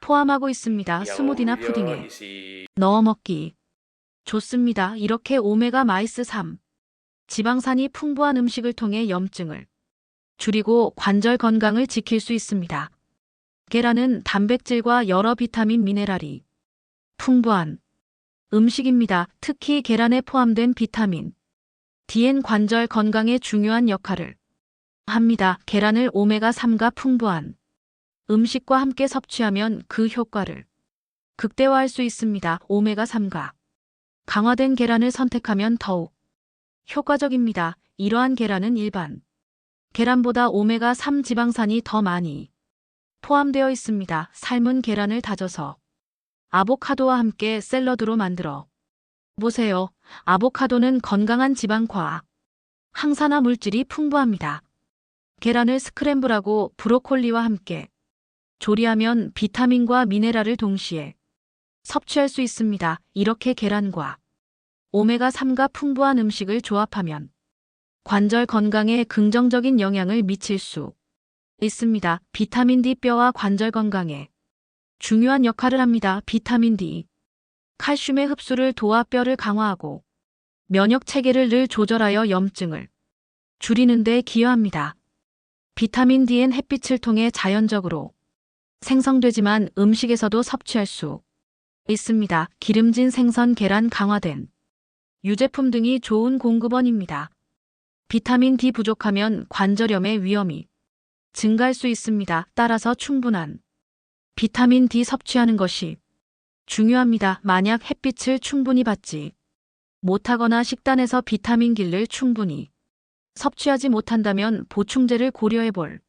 포함하고 있습니다. 스무디나 푸딩에 넣어 먹기 좋습니다. 이렇게 오메가3 지방산이 풍부한 음식을 통해 염증을 줄이고 관절 건강을 지킬 수 있습니다. 계란은 단백질과 여러 비타민, 미네랄이 풍부한 음식입니다. 특히 계란에 포함된 비타민 D는 관절 건강에 중요한 역할을 합니다. 계란을 오메가3가 풍부한 음식과 함께 섭취하면 그 효과를 극대화할 수 있습니다. 오메가3가 강화된 계란을 선택하면 더욱 효과적입니다. 이러한 계란은 일반 계란보다 오메가3 지방산이 더 많이 포함되어 있습니다. 삶은 계란을 다져서 아보카도와 함께 샐러드로 만들어 보세요. 아보카도는 건강한 지방과 항산화 물질이 풍부합니다. 계란을 스크램블하고 브로콜리와 함께 조리하면 비타민과 미네랄을 동시에 섭취할 수 있습니다. 이렇게 계란과 오메가3가 풍부한 음식을 조합하면 관절 건강에 긍정적인 영향을 미칠 수 있습니다. 비타민 D 뼈와 관절 건강에 중요한 역할을 합니다. 비타민 D, 칼슘의 흡수를 도와 뼈를 강화하고 면역 체계를 늘 조절하여 염증을 줄이는 데 기여합니다. 비타민 D는 햇빛을 통해 자연적으로 생성되지만 음식에서도 섭취할 수 있습니다. 기름진 생선, 계란, 강화된 유제품 등이 좋은 공급원입니다. 비타민 D 부족하면 관절염의 위험이 증가할 수 있습니다. 따라서 충분한 비타민 D 섭취하는 것이 중요합니다. 만약 햇빛을 충분히 받지 못하거나 식단에서 비타민 D를 충분히 섭취하지 못한다면 보충제를 고려해 볼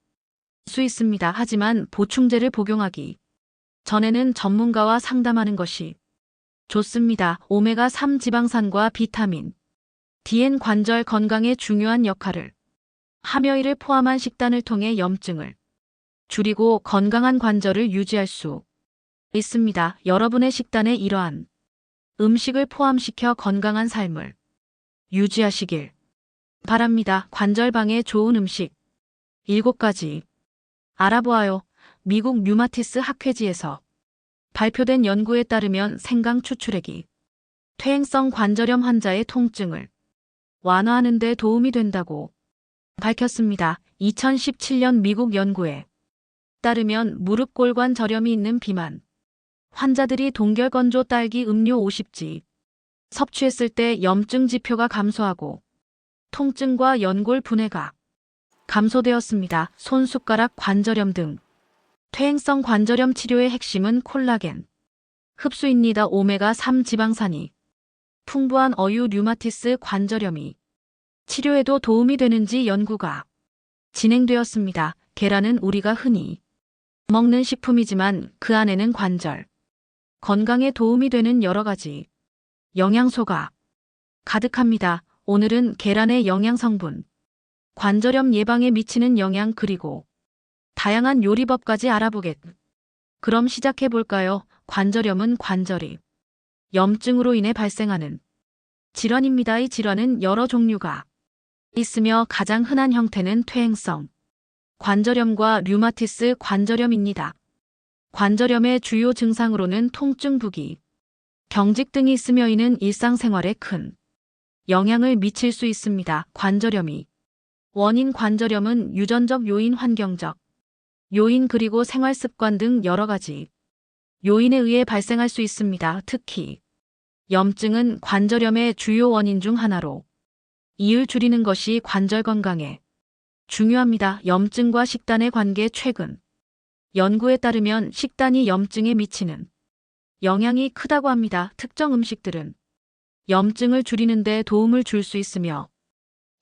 수 있습니다. 하지만 보충제를 복용하기 전에는 전문가와 상담하는 것이 좋습니다. 오메가3 지방산과 비타민 D는 관절 건강에 중요한 역할을 하며 이를 포함한 식단을 통해 염증을 줄이고 건강한 관절을 유지할 수 있습니다. 여러분의 식단에 이러한 음식을 포함시켜 건강한 삶을 유지하시길 바랍니다. 관절방에 좋은 음식 7가지 알아보아요. 미국 류마티스 학회지에서 발표된 연구에 따르면 생강 추출액이 퇴행성 관절염 환자의 통증을 완화하는 데 도움이 된다고 밝혔습니다. 2017년 미국 연구에 따르면 무릎골관 저염이 있는 비만 환자들이 동결건조 딸기 음료 50지 섭취했을 때 염증 지표가 감소하고 통증과 연골 분해가 감소되었습니다. 손숟가락 관절염 등 퇴행성 관절염 치료의 핵심은 콜라겐 흡수입니다. 오메가3 지방산이 풍부한 어유 류마티스 관절염이 치료에도 도움이 되는지 연구가 진행되었습니다. 계란은 우리가 흔히 먹는 식품이지만 그 안에는 관절 건강에 도움이 되는 여러 가지 영양소가 가득합니다. 오늘은 계란의 영양 성분, 관절염 예방에 미치는 영향 그리고 다양한 요리법까지 알아보겠. 그럼 시작해 볼까요? 관절염은 관절이 염증으로 인해 발생하는 질환입니다. 이 질환은 여러 종류가 있으며 가장 흔한 형태는 퇴행성 관절염과 류마티스 관절염입니다. 관절염의 주요 증상으로는 통증, 부기, 경직 등이 있으며 이는 일상생활에 큰 영향을 미칠 수 있습니다. 관절염이 원인 관절염은 유전적 요인, 환경적 요인 그리고 생활습관 등 여러 가지 요인에 의해 발생할 수 있습니다. 특히 염증은 관절염의 주요 원인 중 하나로 이를 줄이는 것이 관절 건강에 중요합니다. 염증과 식단의 관계 최근 연구에 따르면 식단이 염증에 미치는 영향이 크다고 합니다. 특정 음식들은 염증을 줄이는 데 도움을 줄 수 있으며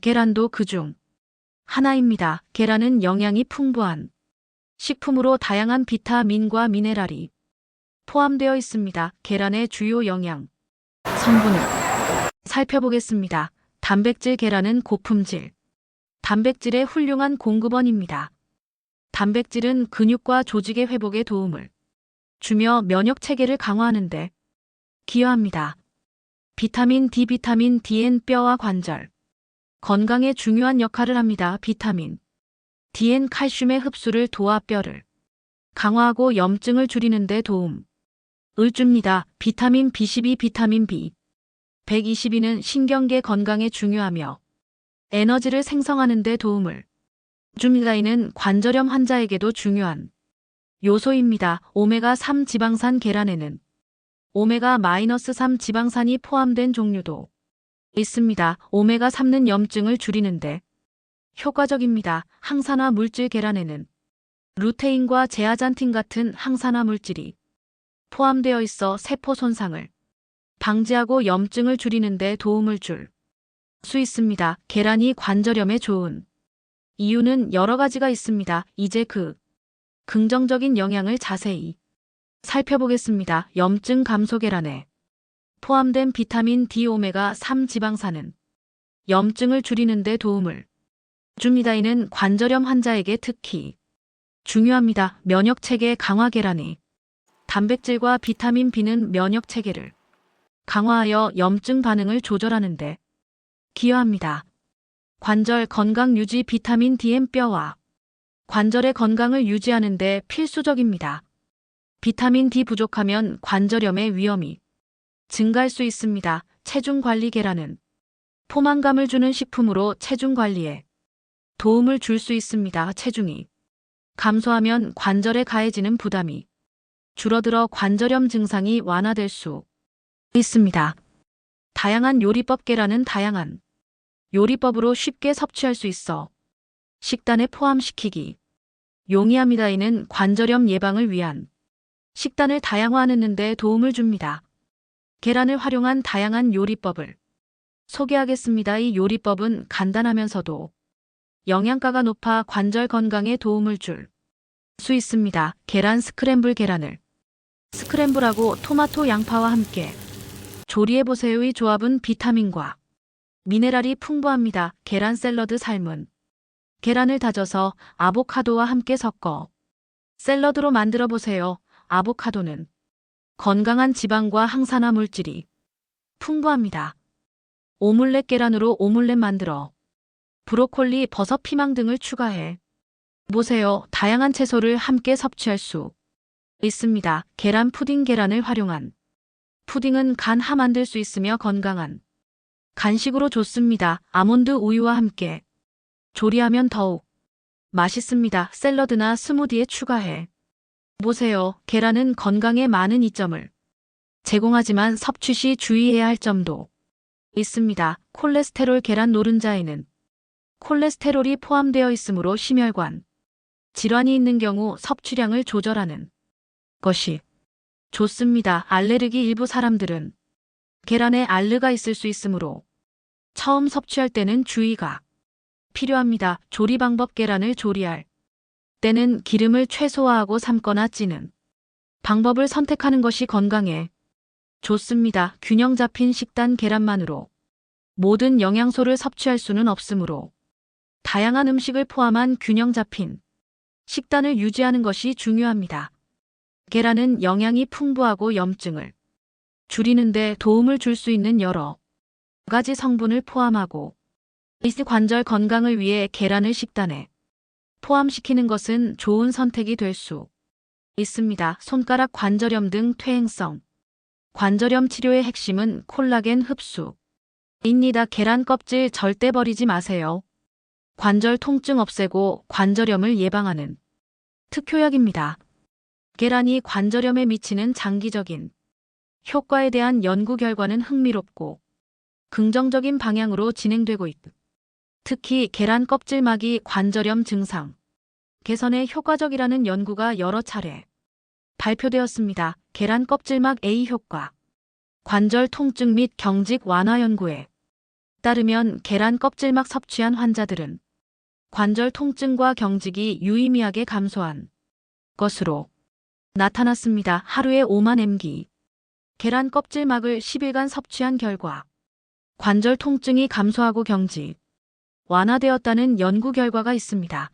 계란도 그중 하나입니다. 계란은 영양이 풍부한 식품으로 다양한 비타민과 미네랄이 포함되어 있습니다. 계란의 주요 영양 성분을 살펴보겠습니다. 단백질 계란은 고품질 단백질의 훌륭한 공급원입니다. 단백질은 근육과 조직의 회복에 도움을 주며 면역 체계를 강화하는 데 기여합니다. 비타민 D는 뼈와 관절 건강에 중요한 역할을 합니다. 비타민 D는 칼슘의 흡수를 도와 뼈를 강화하고 염증을 줄이는 데 도움을 줍니다. 비타민 B12 비타민 B122는 신경계 건강에 중요하며 에너지를 생성하는 데 도움을 줍니다. 이는 관절염 환자에게도 중요한 요소입니다. 오메가3 지방산 계란에는 오메가-3 지방산이 포함된 종류도 있습니다. 오메가3는 염증을 줄이는데 효과적입니다. 항산화 물질 계란에는 루테인과 제아잔틴 같은 항산화 물질이 포함되어 있어 세포 손상을 방지하고 염증을 줄이는 데 도움을 줄 수 있습니다. 계란이 관절염에 좋은 이유는 여러 가지가 있습니다. 이제 그 긍정적인 영향을 자세히 살펴보겠습니다. 염증 감소 계란에 포함된 비타민 D 오메가3 지방산은 염증을 줄이는 데 도움을 줍니다. 이는 관절염 환자에게 특히 중요합니다. 면역 체계 강화 계란이 단백질과 비타민 B는 면역 체계를 강화하여 염증 반응을 조절하는 데 기여합니다. 관절 건강 유지 비타민 D는 뼈와 관절의 건강을 유지하는 데 필수적입니다. 비타민 D 부족하면 관절염의 위험이 증가할 수 있습니다. 체중 관리 계란은 포만감을 주는 식품으로 체중 관리에 도움을 줄 수 있습니다. 체중이 감소하면 관절에 가해지는 부담이 줄어들어 관절염 증상이 완화될 수 있습니다. 다양한 요리법 계란은 다양한 요리법으로 쉽게 섭취할 수 있어 식단에 포함시키기 용이합니다. 이는 관절염 예방을 위한 식단을 다양화하는 데 도움을 줍니다. 계란을 활용한 다양한 요리법을 소개하겠습니다. 이 요리법은 간단하면서도 영양가가 높아 관절 건강에 도움을 줄 수 있습니다. 계란 스크램블. 계란을 스크램블하고 토마토, 양파와 함께 조리해보세요. 이 조합은 비타민과 미네랄이 풍부합니다. 계란 샐러드. 삶은 계란을 다져서 아보카도와 함께 섞어 샐러드로 만들어 보세요. 아보카도는 건강한 지방과 항산화 물질이 풍부합니다. 오믈렛. 계란으로 오믈렛 만들어 브로콜리, 버섯, 피망 등을 추가해 보세요. 다양한 채소를 함께 섭취할 수 있습니다. 계란 푸딩. 계란을 활용한 푸딩은 간하 만들 수 있으며 건강한 간식으로 좋습니다. 아몬드 우유와 함께 조리하면 더욱 맛있습니다. 샐러드나 스무디에 추가해 보세요. 계란은 건강에 많은 이점을 제공하지만 섭취 시 주의해야 할 점도 있습니다. 콜레스테롤. 계란 노른자에는 콜레스테롤이 포함되어 있으므로 심혈관 질환이 있는 경우 섭취량을 조절하는 것이 좋습니다. 알레르기. 일부 사람들은 계란에 알르가 있을 수 있으므로 처음 섭취할 때는 주의가 필요합니다. 조리 방법. 계란을 조리할 때는 기름을 최소화하고 삶거나 찌는 방법을 선택하는 것이 건강에 좋습니다. 균형 잡힌 식단. 계란만으로 모든 영양소를 섭취할 수는 없으므로 다양한 음식을 포함한 균형 잡힌 식단을 유지하는 것이 중요합니다. 계란은 영양이 풍부하고 염증을 줄이는 데 도움을 줄 수 있는 여러 가지 성분을 포함하고 관절 건강을 위해 계란을 식단에 포함시키는 것은 좋은 선택이 될 수 있습니다. 손가락 관절염 등 퇴행성 관절염 치료의 핵심은 콜라겐 흡수입니다. 계란 껍질 절대 버리지 마세요. 관절 통증 없애고 관절염을 예방하는 특효약입니다. 계란이 관절염에 미치는 장기적인 효과에 대한 연구 결과는 흥미롭고 긍정적인 방향으로 진행되고 있다. 특히 계란 껍질막이 관절염 증상 개선에 효과적이라는 연구가 여러 차례 발표되었습니다. 계란 껍질막 A 효과. 관절 통증 및 경직 완화. 연구에 따르면 계란 껍질막 섭취한 환자들은 관절 통증과 경직이 유의미하게 감소한 것으로 나타났습니다. 하루에 5만 mg 계란 껍질막을 10일간 섭취한 결과 관절 통증이 감소하고 경직 완화되었다는 연구 결과가 있습니다.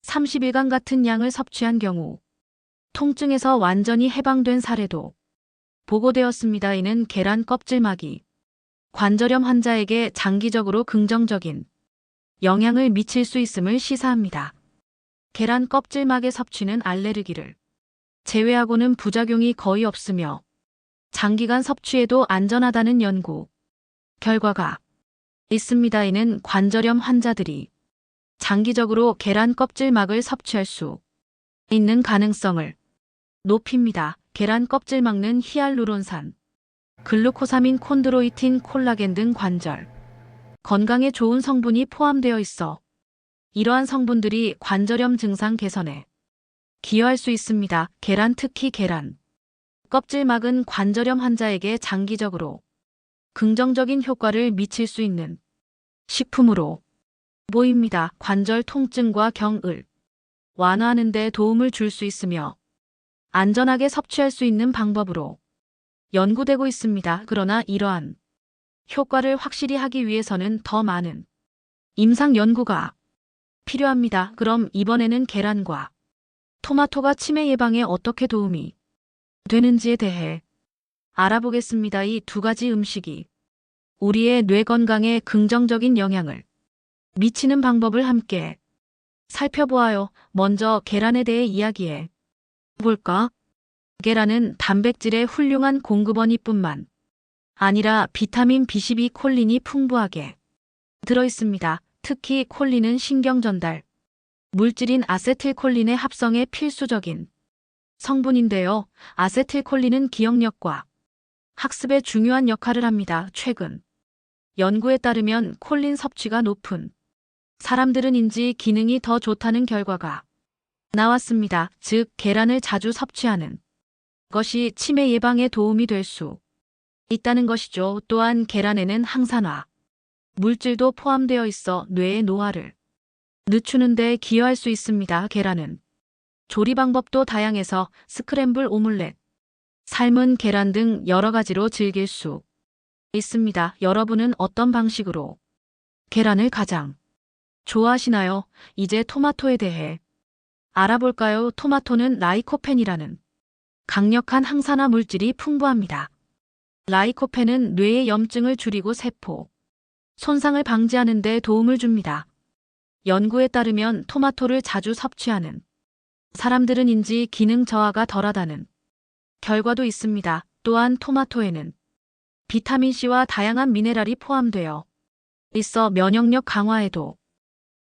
30일간 같은 양을 섭취한 경우 통증에서 완전히 해방된 사례도 보고되었습니다. 이는 계란 껍질막이 관절염 환자에게 장기적으로 긍정적인 영향을 미칠 수 있음을 시사합니다. 계란 껍질막의 섭취는 알레르기를 제외하고는 부작용이 거의 없으며 장기간 섭취에도 안전하다는 연구 결과가 있습니다. 이는 관절염 환자들이 장기적으로 계란 껍질막을 섭취할 수 있는 가능성을 높입니다. 계란 껍질막는 히알루론산, 글루코사민, 콘드로이틴, 콜라겐 등 관절 건강에 좋은 성분이 포함되어 있어 이러한 성분들이 관절염 증상 개선에 기여할 수 있습니다. 계란. 특히 계란 껍질막은 관절염 환자에게 장기적으로 긍정적인 효과를 미칠 수 있는 식품으로 보입니다. 관절 통증과 경을 완화하는 데 도움을 줄 수 있으며 안전하게 섭취할 수 있는 방법으로 연구되고 있습니다. 그러나 이러한 효과를 확실히 하기 위해서는 더 많은 임상 연구가 필요합니다. 그럼 이번에는 계란과 토마토가 치매 예방에 어떻게 도움이 되는지에 대해 알아보겠습니다. 이 두 가지 음식이 우리의 뇌 건강에 긍정적인 영향을 미치는 방법을 함께 살펴보아요. 먼저 계란에 대해 이야기해 볼까? 계란은 단백질의 훌륭한 공급원일 뿐만 아니라 비타민 B12, 콜린이 풍부하게 들어있습니다. 특히 콜린은 신경 전달 물질인 아세틸콜린의 합성에 필수적인 성분인데요. 아세틸콜린은 기억력과 학습에 중요한 역할을 합니다. 최근 연구에 따르면 콜린 섭취가 높은 사람들은 인지 기능이 더 좋다는 결과가 나왔습니다. 즉, 계란을 자주 섭취하는 것이 치매 예방에 도움이 될 수 있다는 것이죠. 또한 계란에는 항산화 물질도 포함되어 있어 뇌의 노화를 늦추는 데 기여할 수 있습니다. 계란은 조리 방법도 다양해서 스크램블 오믈렛, 삶은 계란 등 여러 가지로 즐길 수 있습니다. 여러분은 어떤 방식으로 계란을 가장 좋아하시나요? 이제 토마토에 대해 알아볼까요? 토마토는 라이코펜이라는 강력한 항산화 물질이 풍부합니다. 라이코펜은 뇌의 염증을 줄이고 세포 손상을 방지하는 데 도움을 줍니다. 연구에 따르면 토마토를 자주 섭취하는 사람들은 인지 기능 저하가 덜하다는 결과도 있습니다. 또한 토마토에는 비타민C와 다양한 미네랄이 포함되어 있어 면역력 강화에도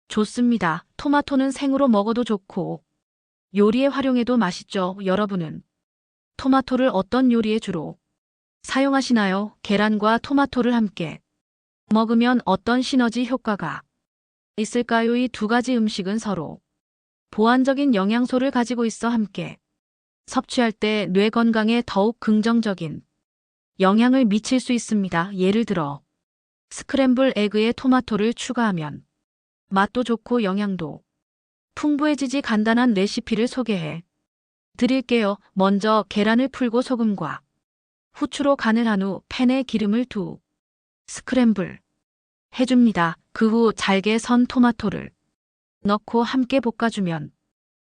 좋습니다. 토마토는 생으로 먹어도 좋고 요리에 활용해도 맛있죠. 여러분은 토마토를 어떤 요리에 주로 사용하시나요? 계란과 토마토를 함께 먹으면 어떤 시너지 효과가 있을까요? 이 두 가지 음식은 서로 보완적인 영양소를 가지고 있어 함께 섭취할 때 뇌 건강에 더욱 긍정적인 영향을 미칠 수 있습니다. 예를 들어 스크램블 에그에 토마토를 추가하면 맛도 좋고 영양도 풍부해지지. 간단한 레시피를 소개해 드릴게요. 먼저 계란을 풀고 소금과 후추로 간을 한 후 팬에 기름을 스크램블 해줍니다. 그 후 잘게 선 토마토를 넣고 함께 볶아주면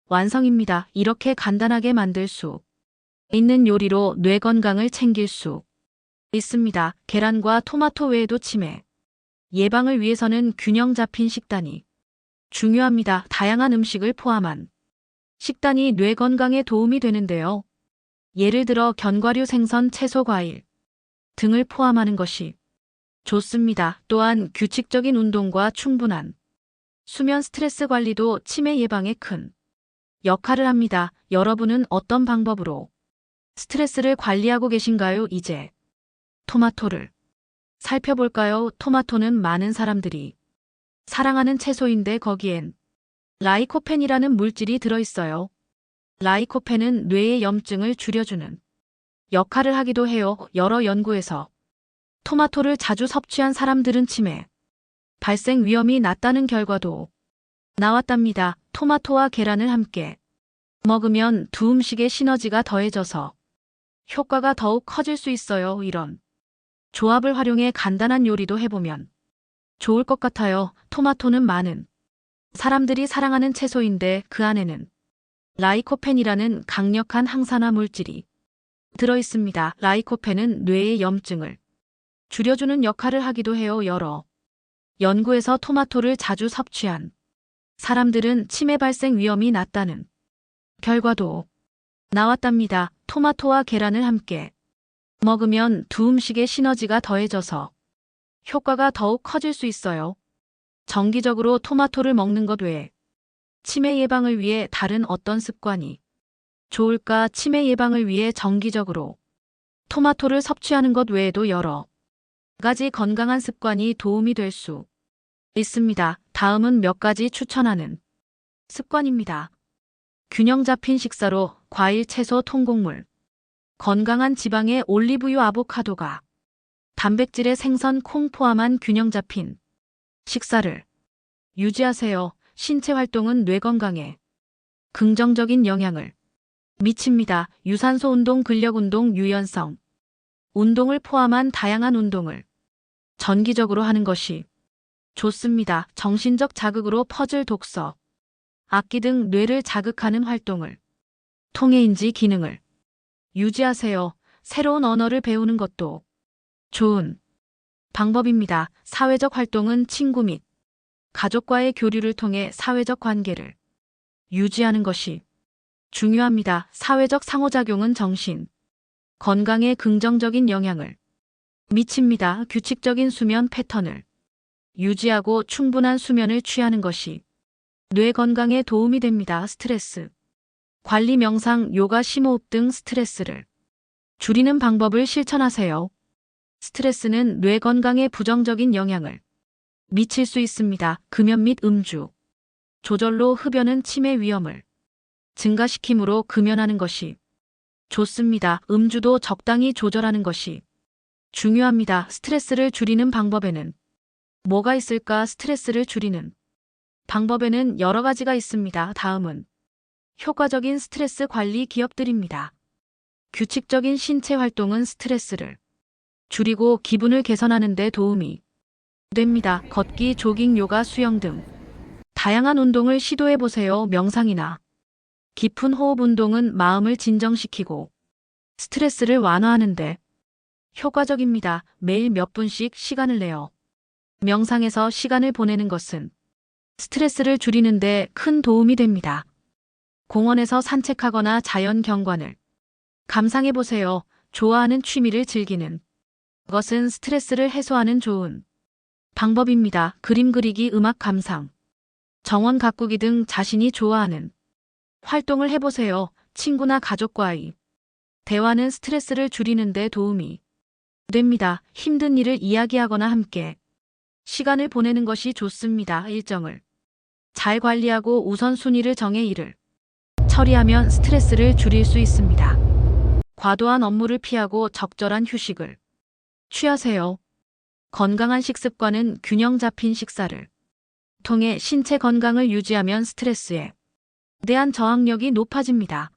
완성입니다. 이렇게 간단하게 만들 수 있는 요리로 뇌 건강을 챙길 수 있습니다. 계란과 토마토 외에도 치매 예방을 위해서는 균형 잡힌 식단이 중요합니다. 다양한 음식을 포함한 식단이 뇌 건강에 도움이 되는데요. 예를 들어 견과류, 생선, 채소, 과일 등을 포함하는 것이 좋습니다. 또한 규칙적인 운동과 충분한 수면, 스트레스 관리도 치매 예방에 큰 역할을 합니다. 여러분은 어떤 방법으로 스트레스를 관리하고 계신가요? 이제 토마토를 살펴볼까요? 토마토는 많은 사람들이 사랑하는 채소인데 거기엔 라이코펜이라는 물질이 들어있어요. 라이코펜은 뇌의 염증을 줄여주는 역할을 하기도 해요. 여러 연구에서 토마토를 자주 섭취한 사람들은 치매 발생 위험이 낮다는 결과도 나왔답니다. 토마토와 계란을 함께 먹으면 두 음식의 시너지가 더해져서 효과가 더욱 커질 수 있어요. 이런 조합을 활용해 간단한 요리도 해보면 좋을 것 같아요. 토마토는 많은 사람들이 사랑하는 채소인데 그 안에는 라이코펜이라는 강력한 항산화 물질이 들어있습니다. 라이코펜은 뇌의 염증을 줄여주는 역할을 하기도 해요. 여러 연구에서 토마토를 자주 섭취한 사람들은 치매 발생 위험이 낮다는 결과도 나왔답니다. 토마토와 계란을 함께 먹으면 두 음식의 시너지가 더해져서 효과가 더욱 커질 수 있어요. 정기적으로 토마토를 먹는 것 외에 치매 예방을 위해 다른 어떤 습관이 좋을까? 치매 예방을 위해 정기적으로 토마토를 섭취하는 것 외에도 여러 가지 건강한 습관이 도움이 될 수 있습니다. 다음은 몇 가지 추천하는 습관입니다. 균형 잡힌 식사로 과일, 채소, 통곡물, 건강한 지방의 올리브유, 아보카도가 단백질의 생선, 콩 포함한 균형 잡힌 식사를 유지하세요. 신체 활동은 뇌 건강에 긍정적인 영향을 미칩니다. 유산소 운동, 근력 운동, 유연성 운동을 포함한 다양한 운동을 정기적으로 하는 것이 좋습니다. 정신적 자극으로 퍼즐, 독서, 악기 등 뇌를 자극하는 활동을 통해 인지 기능을 유지하세요. 새로운 언어를 배우는 것도 좋은 방법입니다. 사회적 활동은 친구 및 가족과의 교류를 통해 사회적 관계를 유지하는 것이 중요합니다. 사회적 상호작용은 정신 건강에 긍정적인 영향을 미칩니다. 규칙적인 수면 패턴을 유지하고 충분한 수면을 취하는 것이 뇌 건강에 도움이 됩니다. 스트레스 관리, 명상, 요가, 심호흡 등 스트레스를 줄이는 방법을 실천하세요. 스트레스는 뇌 건강에 부정적인 영향을 미칠 수 있습니다. 금연 및 음주 조절로 흡연은 치매 위험을 증가시키므로 금연하는 것이 좋습니다. 음주도 적당히 조절하는 것이 중요합니다. 스트레스를 줄이는 방법에는 뭐가 있을까? 스트레스를 줄이는 방법에는 여러 가지가 있습니다. 다음은 효과적인 스트레스 관리 기법들입니다. 규칙적인 신체 활동은 스트레스를 줄이고 기분을 개선하는 데 도움이 됩니다. 걷기, 조깅, 요가, 수영 등 다양한 운동을 시도해 보세요. 명상이나 깊은 호흡 운동은 마음을 진정시키고 스트레스를 완화하는데 효과적입니다. 매일 몇 분씩 시간을 내어 명상에서 시간을 보내는 것은 스트레스를 줄이는데 큰 도움이 됩니다. 공원에서 산책하거나 자연 경관을 감상해 보세요. 좋아하는 취미를 즐기는 것은 스트레스를 해소하는 좋은 방법입니다. 그림 그리기, 음악 감상, 정원 가꾸기 등 자신이 좋아하는 활동을 해보세요. 친구나 가족과의 대화는 스트레스를 줄이는 데 도움이 됩니다. 힘든 일을 이야기하거나 함께 시간을 보내는 것이 좋습니다. 일정을 잘 관리하고 우선순위를 정해 일을 처리하면 스트레스를 줄일 수 있습니다. 과도한 업무를 피하고 적절한 휴식을 취하세요. 건강한 식습관은 균형 잡힌 식사를 통해 신체 건강을 유지하면 스트레스에 대한 저항력이 높아집니다.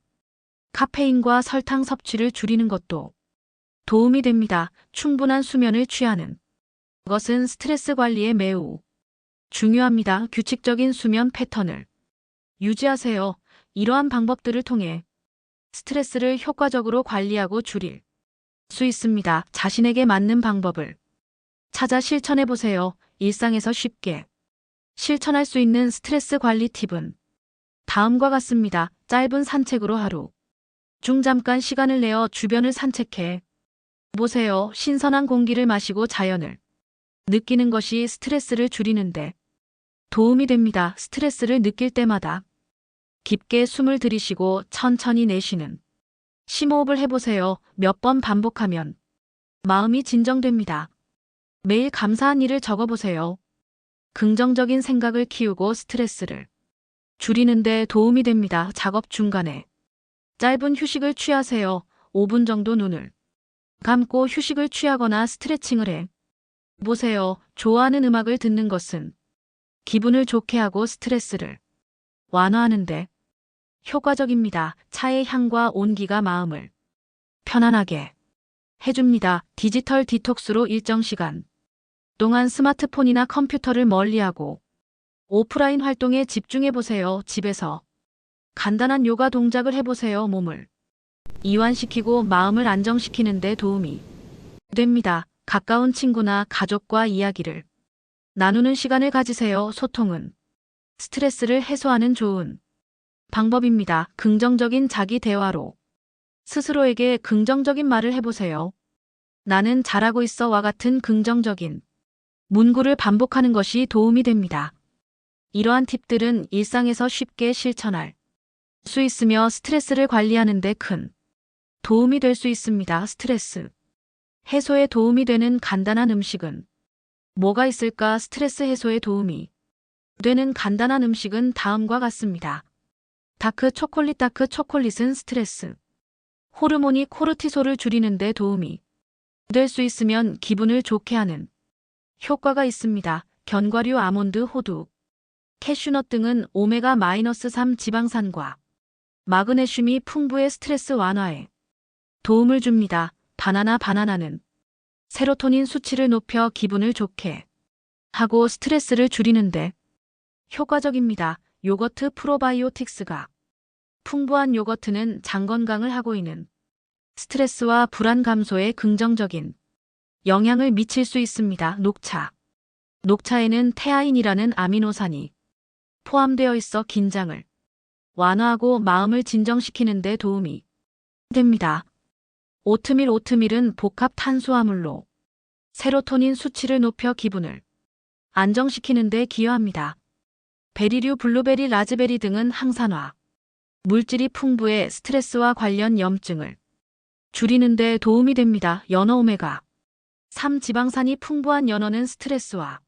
카페인과 설탕 섭취를 줄이는 것도 도움이 됩니다. 충분한 수면을 취하는 것은 스트레스 관리에 매우 중요합니다. 규칙적인 수면 패턴을 유지하세요. 이러한 방법들을 통해 스트레스를 효과적으로 관리하고 줄일 수 있습니다. 자신에게 맞는 방법을 찾아 실천해 보세요. 일상에서 쉽게 실천할 수 있는 스트레스 관리 팁은 다음과 같습니다. 짧은 산책으로 하루 중 잠깐 시간을 내어 주변을 산책해 보세요. 신선한 공기를 마시고 자연을 느끼는 것이 스트레스를 줄이는데 도움이 됩니다. 스트레스를 느낄 때마다 깊게 숨을 들이쉬고 천천히 내쉬는 심호흡을 해보세요. 몇 번 반복하면 마음이 진정됩니다. 매일 감사한 일을 적어보세요. 긍정적인 생각을 키우고 스트레스를 줄이는 데 도움이 됩니다. 작업 중간에 짧은 휴식을 취하세요. 5분 정도 눈을 감고 휴식을 취하거나 스트레칭을 해 보세요. 좋아하는 음악을 듣는 것은 기분을 좋게 하고 스트레스를 완화하는데 효과적입니다. 차의 향과 온기가 마음을 편안하게 해줍니다. 디지털 디톡스로 일정 시간 동안 스마트폰이나 컴퓨터를 멀리하고 오프라인 활동에 집중해 보세요. 집에서 간단한 요가 동작을 해보세요. 몸을 이완시키고 마음을 안정시키는 데 도움이 됩니다. 가까운 친구나 가족과 이야기를 나누는 시간을 가지세요. 소통은 스트레스를 해소하는 좋은 방법입니다. 긍정적인 자기 대화로 스스로에게 긍정적인 말을 해보세요. 나는 잘하고 있어와 같은 긍정적인 문구를 반복하는 것이 도움이 됩니다. 이러한 팁들은 일상에서 쉽게 실천할 수 있으며 스트레스를 관리하는 데 큰 도움이 될 수 있습니다. 스트레스 해소에 도움이 되는 간단한 음식은 뭐가 있을까? 스트레스 해소에 도움이 되는 간단한 음식은 다음과 같습니다. 다크 초콜릿은 스트레스 호르몬이 코르티솔을 줄이는 데 도움이 될 수 있으면 기분을 좋게 하는 효과가 있습니다. 견과류, 아몬드, 호두, 캐슈넛 등은 오메가-3 지방산과 마그네슘이 풍부해 스트레스 완화에 도움을 줍니다. 바나나는 세로토닌 수치를 높여 기분을 좋게 하고 스트레스를 줄이는데 효과적입니다. 요거트 프로바이오틱스가 풍부한 요거트는 장 건강을 하고 있는 스트레스와 불안 감소에 긍정적인 영향을 미칠 수 있습니다. 녹차에는 테아인이라는 아미노산이 포함되어 있어 긴장을 완화하고 마음을 진정시키는 데 도움이 됩니다. 오트밀은 복합 탄수화물로 세로토닌 수치를 높여 기분을 안정시키는 데 기여합니다. 베리류, 블루베리, 라즈베리 등은 항산화 물질이 풍부해 스트레스와 관련 염증을 줄이는 데 도움이 됩니다. 연어 오메가3 지방산이 풍부한 연어는 스트레스와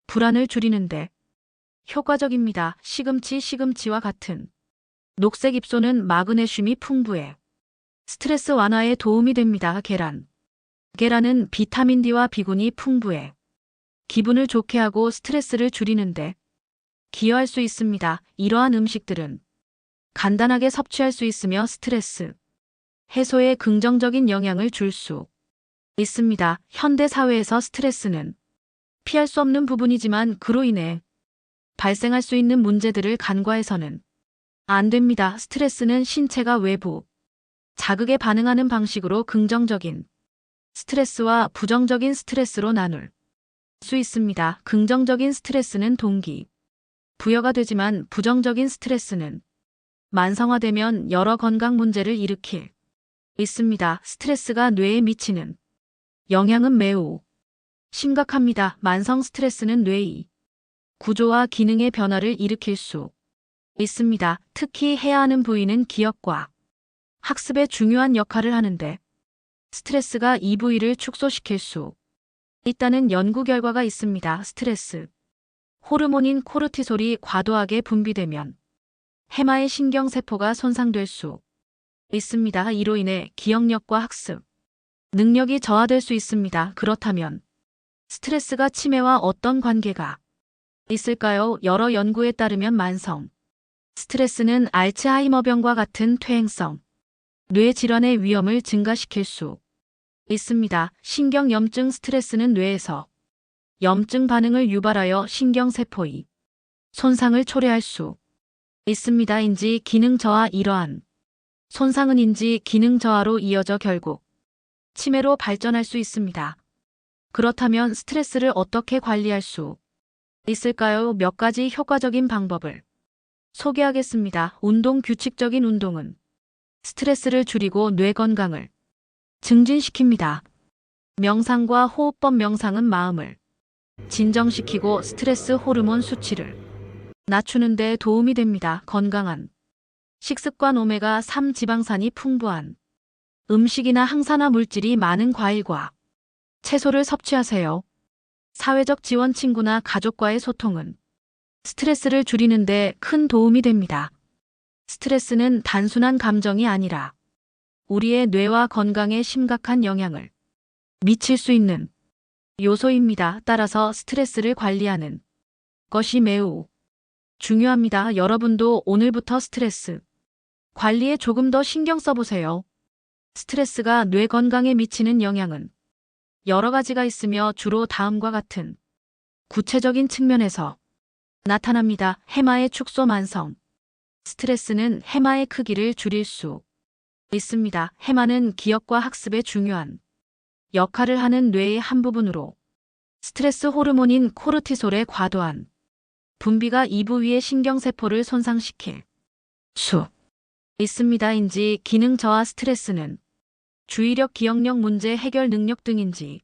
불안을 줄이는 데 효과적입니다. 시금치와 같은 녹색 잎소는 마그네슘이 풍부해 스트레스 완화에 도움이 됩니다. 계란은 비타민 D와 B군이 풍부해 기분을 좋게 하고 스트레스를 줄이는데 기여할 수 있습니다. 이러한 음식들은 간단하게 섭취할 수 있으며 스트레스 해소에 긍정적인 영향을 줄 수 있습니다. 현대 사회에서 스트레스는 피할 수 없는 부분이지만 그로 인해 발생할 수 있는 문제들을 간과해서는 안 됩니다. 스트레스는 신체가 외부 자극에 반응하는 방식으로 긍정적인 스트레스와 부정적인 스트레스로 나눌 수 있습니다. 긍정적인 스트레스는 동기 부여가 되지만 부정적인 스트레스는 만성화되면 여러 건강 문제를 일으킬 있습니다. 스트레스가 뇌에 미치는 영향은 매우 심각합니다. 만성 스트레스는 뇌의 구조와 기능의 변화를 일으킬 수 있습니다. 특히 해야 하는 부위는 기억과 학습에 중요한 역할을 하는데 스트레스가 이 부위를 축소시킬 수 있다는 연구 결과가 있습니다. 스트레스 호르몬인 코르티솔이 과도하게 분비되면 해마의 신경세포가 손상될 수 있습니다. 이로 인해 기억력과 학습 능력이 저하될 수 있습니다. 그렇다면 스트레스가 치매와 어떤 관계가 있을까요? 여러 연구에 따르면 만성 스트레스는 알츠하이머병과 같은 퇴행성 뇌 질환의 위험을 증가시킬 수 있습니다. 신경염증 스트레스는 뇌에서 염증 반응을 유발하여 신경세포의 손상을 초래할 수 있습니다. 인지 기능 저하 이러한 손상은 인지 기능 저하로 이어져 결국 치매로 발전할 수 있습니다. 그렇다면 스트레스를 어떻게 관리할 수 있을까요? 몇 가지 효과적인 방법을 소개하겠습니다. 운동 규칙적인 운동은 스트레스를 줄이고 뇌 건강을 증진시킵니다. 명상과 호흡법 명상은 마음을 진정시키고 스트레스 호르몬 수치를 낮추는 데 도움이 됩니다. 건강한 식습관 오메가3 지방산이 풍부한 음식이나 항산화 물질이 많은 과일과 채소를 섭취하세요. 사회적 지원 친구나 가족과의 소통은 스트레스를 줄이는 데 큰 도움이 됩니다. 스트레스는 단순한 감정이 아니라 우리의 뇌와 건강에 심각한 영향을 미칠 수 있는 요소입니다. 따라서 스트레스를 관리하는 것이 매우 중요합니다. 여러분도 오늘부터 스트레스 관리에 조금 더 신경 써보세요. 스트레스가 뇌 건강에 미치는 영향은 여러 가지가 있으며 주로 다음과 같은 구체적인 측면에서 나타납니다. 해마의 축소 만성 스트레스는 해마의 크기를 줄일 수 있습니다. 해마는 기억과 학습에 중요한 역할을 하는 뇌의 한 부분으로 스트레스 호르몬인 코르티솔의 과도한 분비가 이 부위의 신경세포를 손상시킬 수 있습니다. 인지 기능 저하 스트레스는 주의력 기억력 문제 해결 능력 등인지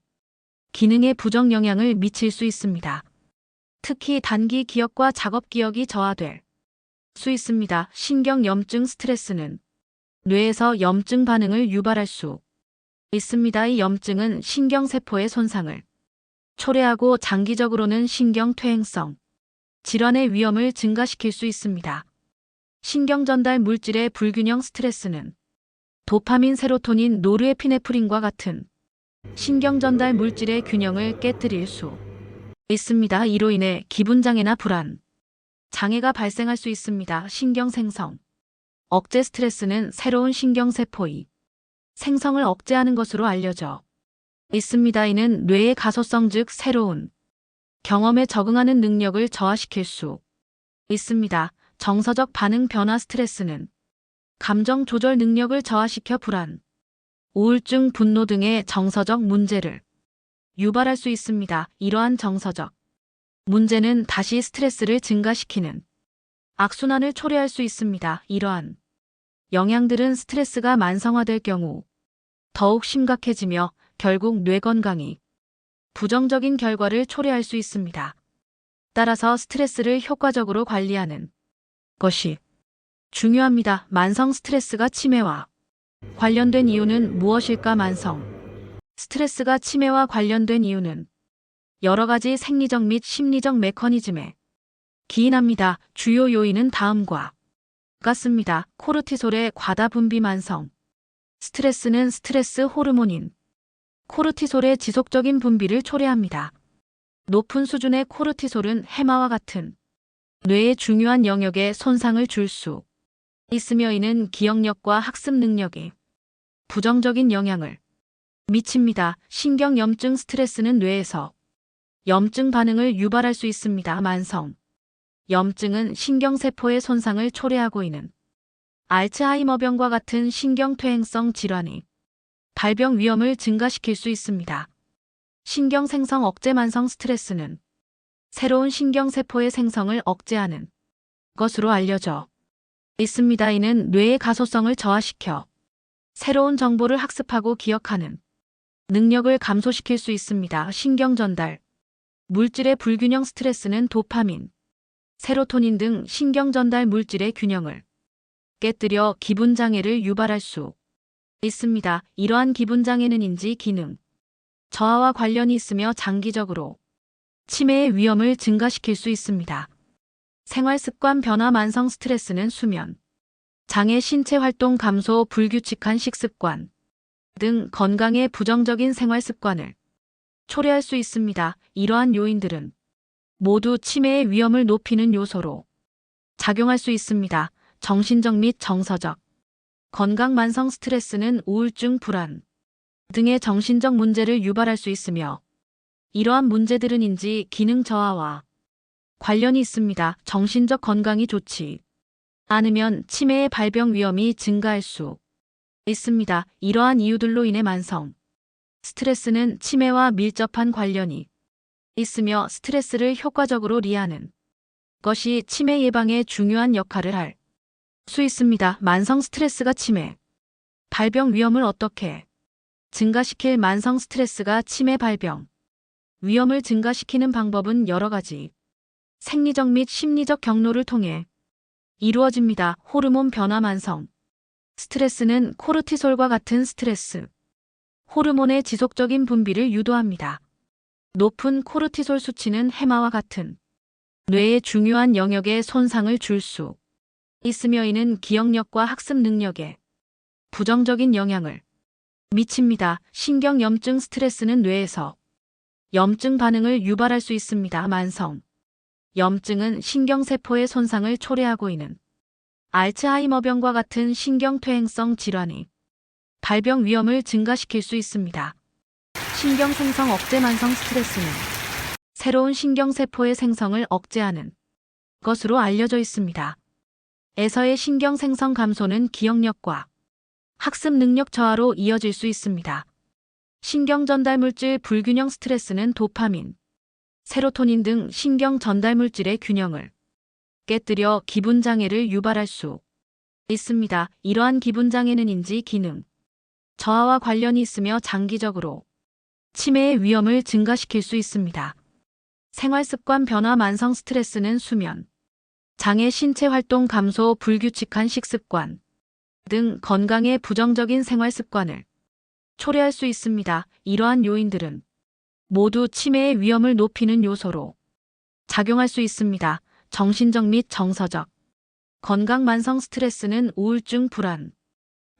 기능에 부정 영향을 미칠 수 있습니다. 특히 단기 기억과 작업 기억이 저하될 수 있습니다. 신경염증 스트레스는 뇌에서 염증 반응을 유발할 수 있습니다. 이 염증은 신경세포의 손상을 초래하고 장기적으로는 신경퇴행성 질환의 위험을 증가시킬 수 있습니다. 신경전달 물질의 불균형 스트레스는 도파민, 세로토닌, 노르에피네프린과 같은 신경전달 물질의 균형을 깨뜨릴 수 있습니다. 이로 인해 기분장애나 불안, 장애가 발생할 수 있습니다. 신경생성 억제 스트레스는 새로운 신경세포의 생성을 억제하는 것으로 알려져 있습니다. 이는 뇌의 가소성 즉 새로운 경험에 적응하는 능력을 저하시킬 수 있습니다. 정서적 반응 변화 스트레스는 감정 조절 능력을 저하시켜 불안, 우울증, 분노 등의 정서적 문제를 유발할 수 있습니다. 이러한 정서적 문제는 다시 스트레스를 증가시키는 악순환을 초래할 수 있습니다. 이러한 영향들은 스트레스가 만성화될 경우 더욱 심각해지며 결국 뇌 건강이 부정적인 결과를 초래할 수 있습니다. 따라서 스트레스를 효과적으로 관리하는 것이 중요합니다. 만성 스트레스가 치매와 관련된 이유는 무엇일까? 만성 스트레스가 치매와 관련된 이유는 여러 가지 생리적 및 심리적 메커니즘에 기인합니다. 주요 요인은 다음과 같습니다. 코르티솔의 과다 분비 만성 스트레스는 스트레스 호르몬인 코르티솔의 지속적인 분비를 초래합니다. 높은 수준의 코르티솔은 해마와 같은 뇌의 중요한 영역에 손상을 줄 수 있으며 이는 기억력과 학습 능력에 부정적인 영향을 미칩니다. 신경염증 스트레스는 뇌에서 염증 반응을 유발할 수 있습니다. 만성 염증은 신경세포의 손상을 초래하고 있는 알츠하이머병과 같은 신경퇴행성 질환의 발병 위험을 증가시킬 수 있습니다. 신경생성 억제 만성 스트레스는 새로운 신경세포의 생성을 억제하는 것으로 알려져 있습니다. 이는 뇌의 가소성을 저하시켜 새로운 정보를 학습하고 기억하는 능력을 감소시킬 수 있습니다. 신경전달 물질의 불균형 스트레스는 도파민, 세로토닌 등 신경전달 물질의 균형을 깨뜨려 기분장애를 유발할 수 있습니다. 이러한 기분장애는 인지 기능 저하와 관련이 있으며 장기적으로 치매의 위험을 증가시킬 수 있습니다. 생활습관 변화 만성 스트레스는 수면, 장애 신체 활동 감소 불규칙한 식습관 등 건강에 부정적인 생활습관을 초래할 수 있습니다. 이러한 요인들은 모두 치매의 위험을 높이는 요소로 작용할 수 있습니다. 정신적 및 정서적 건강 만성 스트레스는 우울증, 불안 등의 정신적 문제를 유발할 수 있으며 이러한 문제들은 인지 기능 저하와 관련이 있습니다. 정신적 건강이 좋지 않으면 치매의 발병 위험이 증가할 수 있습니다. 이러한 이유들로 인해 만성 스트레스는 치매와 밀접한 관련이 있으며 스트레스를 효과적으로 리하는 것이 치매 예방에 중요한 역할을 할 수 있습니다. 만성 스트레스가 치매 발병 위험을 어떻게 증가시킬 만성 스트레스가 치매 발병 위험을 증가시키는 방법은 여러 가지 생리적 및 심리적 경로를 통해 이루어집니다. 호르몬 변화 만성 스트레스는 코르티솔과 같은 스트레스 호르몬의 지속적인 분비를 유도합니다. 높은 코르티솔 수치는 해마와 같은 뇌의 중요한 영역에 손상을 줄 수 있으며 이는 기억력과 학습 능력에 부정적인 영향을 미칩니다. 신경염증 스트레스는 뇌에서 염증 반응을 유발할 수 있습니다. 만성 염증은 신경세포의 손상을 초래하고 있는 알츠하이머병과 같은 신경퇴행성 질환의 발병 위험을 증가시킬 수 있습니다. 신경생성 억제 만성 스트레스는 새로운 신경세포의 생성을 억제하는 것으로 알려져 있습니다. 에서의 신경생성 감소는 기억력과 학습 능력 저하로 이어질 수 있습니다. 신경전달물질 불균형 스트레스는 도파민, 세로토닌 등 신경전달물질의 균형을 깨뜨려 기분장애를 유발할 수 있습니다. 이러한 기분장애는 인지 기능 저하와 관련이 있으며 장기적으로 치매의 위험을 증가시킬 수 있습니다. 생활습관 변화 만성 스트레스는 수면, 장애 신체 활동 감소 불규칙한 식습관 등 건강에 부정적인 생활습관을 초래할 수 있습니다. 이러한 요인들은 모두 치매의 위험을 높이는 요소로 작용할 수 있습니다. 정신적 및 정서적 건강 만성 스트레스는 우울증, 불안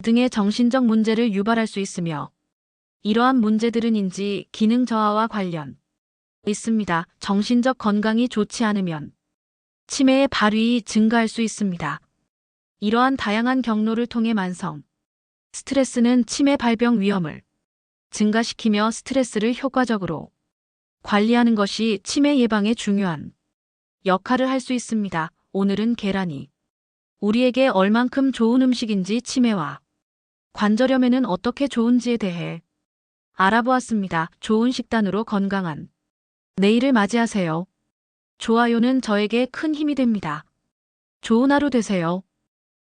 등의 정신적 문제를 유발할 수 있으며 이러한 문제들은 인지 기능 저하와 관련 있습니다. 정신적 건강이 좋지 않으면 치매의 발휘이 증가할 수 있습니다. 이러한 다양한 경로를 통해 만성 스트레스는 치매 발병 위험을 증가시키며 스트레스를 효과적으로 관리하는 것이 치매 예방에 중요한 역할을 할 수 있습니다. 오늘은 계란이 우리에게 얼만큼 좋은 음식인지 치매와 관절염에는 어떻게 좋은지에 대해 알아보았습니다. 좋은 식단으로 건강한 내일을 맞이하세요. 좋아요는 저에게 큰 힘이 됩니다. 좋은 하루 되세요.